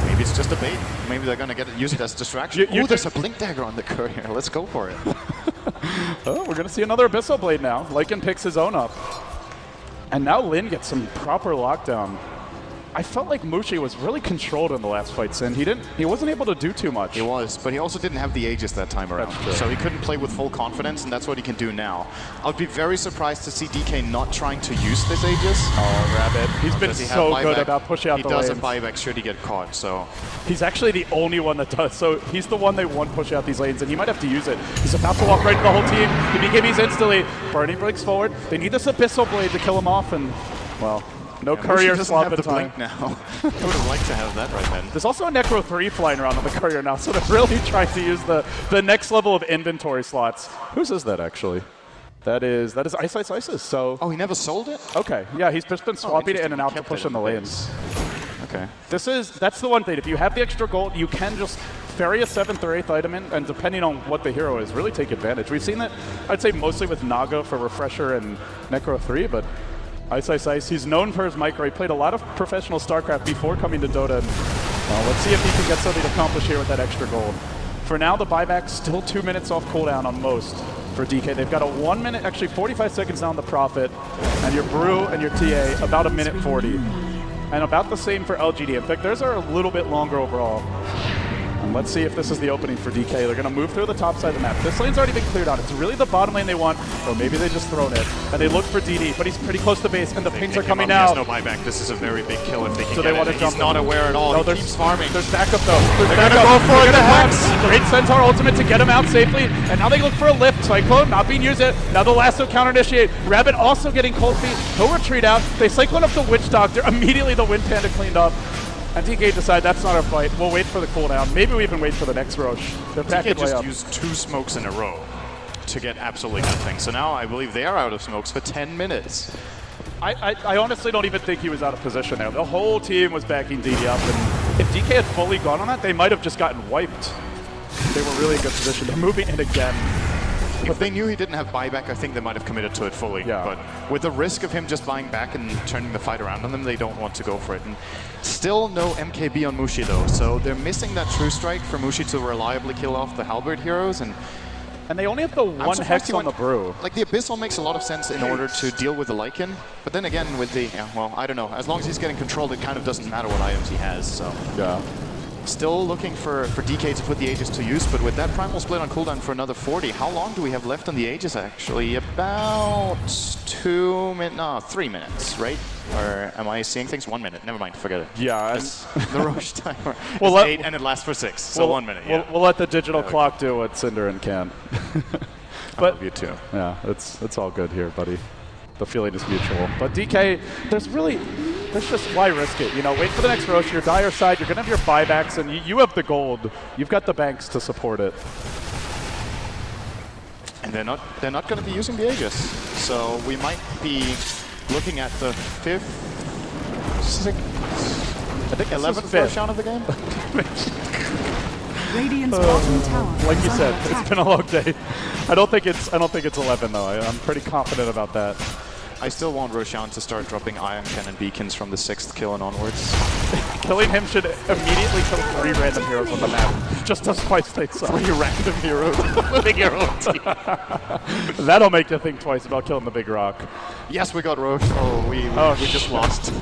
Maybe it's just a bait. Maybe they're going to use it as distraction. There's a Blink Dagger on the courier. Let's go for it. Oh, we're going to see another Abyssal Blade now. Lycan picks his own up. And now Lin gets some proper lockdown. I felt like Mushi was really controlled in the last fight, Sin. He wasn't able to do too much. He was, but he also didn't have the Aegis that time around. So he couldn't play with full confidence, and that's what he can do now. I'd be very surprised to see DK not trying to use this Aegis. Oh, Rabbit. He's been so good about pushing out the lanes. He does a buyback should he get caught, so... He's actually the only one that does. So he's the one they want push out these lanes, and he might have to use it. He's about to walk right into the whole team. He BKBs instantly. Burning breaks forward. They need this Abyssal Blade to kill him off, and, well... No courier swap in time. Blink now. I would have liked to have that right then. There's also a Necro 3 flying around on the courier now, so they're really trying to use the next level of inventory slots. Whose is that actually? That is Isis. So. Oh, he never sold it? Okay, yeah, he's just been swapping it in and out to push in the lanes. Okay. That's the one thing. If you have the extra gold, you can just ferry a 7th or 8th item in, and depending on what the hero is, really take advantage. We've seen that, I'd say, mostly with Naga for Refresher and Necro 3, but Ice, he's known for his micro. He played a lot of professional StarCraft before coming to Dota. And, let's see if he can get something accomplished here with that extra gold. For now, the buyback's still 2 minutes off cooldown on most for DK. They've got a 1 minute, actually 45 seconds now on the Prophet, and your Brew and your TA about 1:40. And about the same for LGD. In fact, theirs are a little bit longer overall. And let's see if this is the opening for DK. They're going to move through the top side of the map. This lane's already been cleared out. It's really the bottom lane they want, or maybe they just thrown it. And they look for DD, but he's pretty close to base, and the pings are coming out. He has no buyback. This is a very big kill if they can so get they want it. to jump He's not aware at all. No, he keeps farming. There's backup, though. They're going to go for it. The Hex. Great Centaur ultimate to get him out safely, and now they look for a lift. Cyclone not being used yet. Now the lasso counter initiate. Rabbit also getting cold feet. He'll retreat out. They Cyclone up the Witch Doctor. Immediately the Wind Panda cleaned up. And DK decide that's not our fight. We'll wait for the cooldown. Maybe we even wait for the next Roche. They're backing DK just used 2 smokes in a row to get absolutely nothing. So now I believe they are out of smokes for 10 minutes. I honestly don't even think he was out of position there. The whole team was backing DD up, and if DK had fully gone on that, they might have just gotten wiped. They were really in good position. They're moving in again. If they knew he didn't have buyback, I think they might have committed to it fully. Yeah. But with the risk of him just buying back and turning the fight around on them, they don't want to go for it. And still no MKB on Mushi though, so they're missing that true strike for Mushi to reliably kill off the Halberd heroes. And they only have the one Hex on the Brew. Like the Abyssal makes a lot of sense in order to deal with the Lycan, but then again with the, well, I don't know. As long as he's getting controlled, it kind of doesn't matter what items he has, so. Yeah. Still looking for DK to put the Aegis to use, but with that Primal Split on cooldown for another 40, how long do we have left on the Aegis actually? About 3 minutes, right? Or am I seeing things? 1 minute, never mind, forget it. Yeah. The Roche timer is 8 and it lasts for 6, so 1 minute, yeah. We'll let the digital clock do what Cinderin can. But I love you too. Yeah, it's all good here, buddy. The feeling is mutual. But DK, there's just why risk it? You know, wait for the next Roche. Your dire side, you're gonna have your buybacks, and you have the gold. You've got the banks to support it. And they're not gonna be using the Aegis, so we might be looking at the 5th, 6th, I think 11th Roche of the game. Radiant's bottom tower. Like you is said, under it's attack. been a long day. I don't think it's 11 though. I'm pretty confident about that. I still want Roshan to start dropping Ion Cannon beacons from the 6th kill and onwards. Killing him should immediately kill 3 random heroes on the map. Just as twice they saw. 3 random heroes living your own team. That'll make you think twice about killing the big rock. Yes, we got Roche. Oh, we just lost.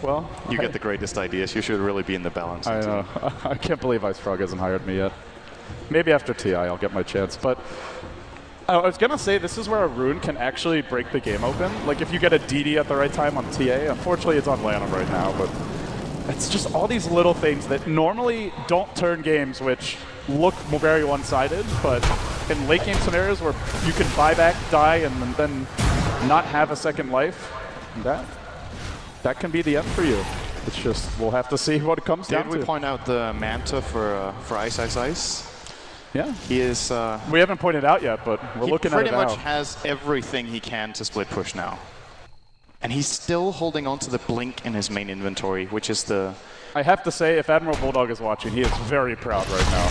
Well, you get the greatest ideas. You should really be in the balance. I know. I can't believe Ice Frog hasn't hired me yet. Maybe after TI I'll get my chance, but I was going to say this is where a rune can actually break the game open. Like if you get a DD at the right time on TA, unfortunately it's on Lanham right now, but it's just all these little things that normally don't turn games, which look very one-sided, but in late game scenarios where you can buy back, die, and then not have a second life, that can be the end for you. It's just, we'll have to see what it comes down to. Did we point out the Manta for Ice Ice Ice? Yeah. He is... we haven't pointed out yet, but we're looking at it now. He pretty much has everything he can to split push now. And he's still holding on to the Blink in his main inventory, which is the... I have to say, if Admiral Bulldog is watching, he is very proud right now.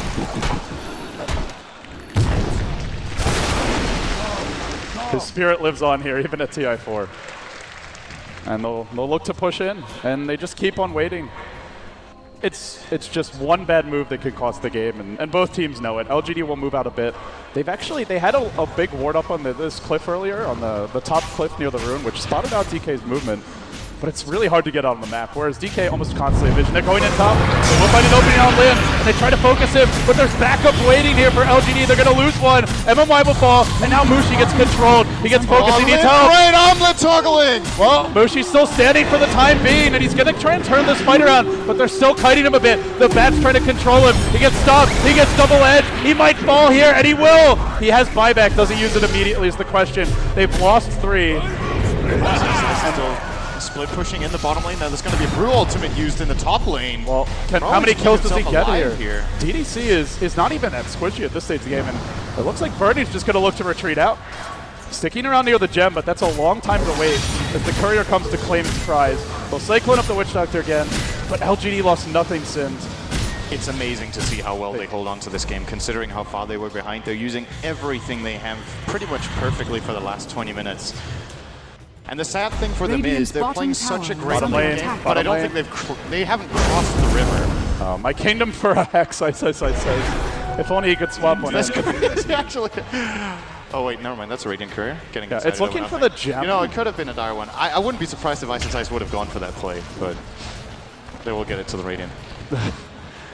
His spirit lives on here, even at TI4. And they'll look to push in, and they just keep on waiting. It's just one bad move that could cost the game, and both teams know it. LGD will move out a bit. They had a big ward up on this cliff earlier, on the top cliff near the rune, which spotted out DK's movement. But it's really hard to get on the map, whereas DK almost constantly vision. They're going in top, they will find an opening on Lim, and they try to focus him, but there's backup waiting here for LGD. They're going to lose one. MMY will fall, and now Mushi gets controlled. He gets focused, he needs help. Great omelet toggling! Well, Mushi's still standing for the time being, and he's going to try and turn this fight around, but they're still kiting him a bit. The Bat's trying to control him. He gets stopped, he gets double edge. He might fall here, and he will! He has buyback, does he use it immediately is the question. They've lost 3. Split pushing in the bottom lane. Now there's going to be a Brew Ultimate used in the top lane. Well, how many kills does he get here? DDC is not even that squishy at this stage of the game, and it looks like Birdie's just going to look to retreat out. Sticking around near the gem, but that's a long time to wait as the courier comes to claim his prize. They'll Cyclone up the Witch Doctor again, but LGD lost nothing since. It's amazing to see how well they hold on to this game, considering how far they were behind. They're using everything they have pretty much perfectly for the last 20 minutes. And the sad thing for them is they're playing such a great game, but I don't think they haven't crossed the river. My kingdom for a hex, I says. If only he could swap one. Actually. Oh wait, never mind. That's a Radiant Courier. Getting excited. It's looking for the gem. You know, it could have been a dire one. I wouldn't be surprised if Ice and Ice would have gone for that play, but they will get it to the Radiant.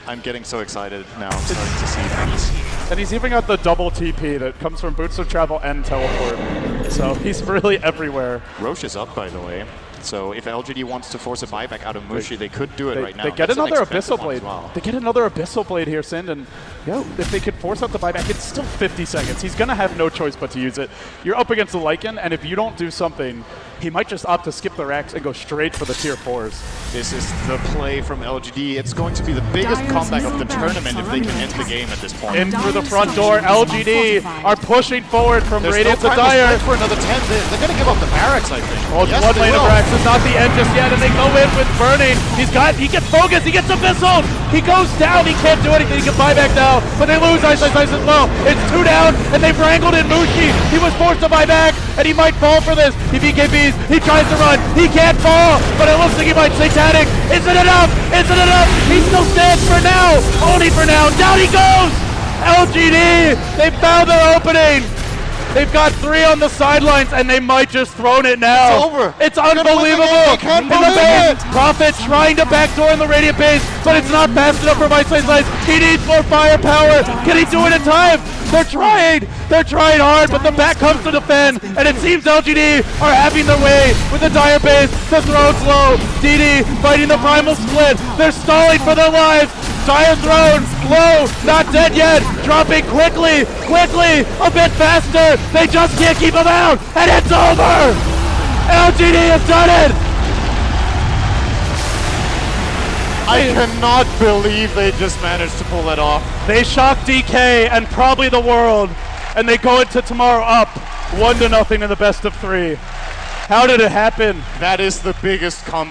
I'm getting so excited now. I'm starting to see things. And he's even got the double TP that comes from Boots of Travel and Teleport. So he's really everywhere. Roche is up, by the way. So if LGD wants to force a buyback out of Mushi, they could do it right now. They get another Abyssal Blade. They get another Abyssal Blade here, Sind, and if they could force out the buyback, it's still 50 seconds. He's going to have no choice but to use it. You're up against the Lycan, and if you don't do something, he might just opt to skip the racks and go straight for the tier 4s. This is the play from LGD. It's going to be the biggest comeback of the tournament if they can end the game at this point. In through the front door, LGD are pushing forward from Radiant to Dire. For another 10, they're going to give up the barracks, I think. Oh, yes, one lane of racks is not the end just yet, and they go in with Burning. He gets focused, he gets Abyssal. He goes down, he can't do anything, he can buy back now, but they lose Ice as well. It's 2 down, and they've wrangled in Mushi. He was forced to buy back, and he might fall for this. He BKBs, he tries to run, he can't fall, but it looks like he might Satanic. Is it enough? Is it enough? He still stands for now, only for now. Down he goes! LGD, they found their opening. They've got 3 on the sidelines, and they might just thrown it now. It's over. It's unbelievable. Can't believe it. Prophet trying to backdoor in the Radiant base, but it's not fast enough for Ice. He needs more firepower. Can he do it in time? They're trying hard, but the back comes to defend, and it seems LGD are having their way with the Dire base. The throne's low. DD fighting the Primal Split. They're stalling for their lives. Dire throne, low, not dead yet, dropping quickly, a bit faster. They just can't keep him out, and it's over. LGD has done it. I cannot believe they just managed to pull that off. They shocked DK and probably the world, and they go into tomorrow up 1-0 in the best of 3. How did it happen? That is the biggest comeback.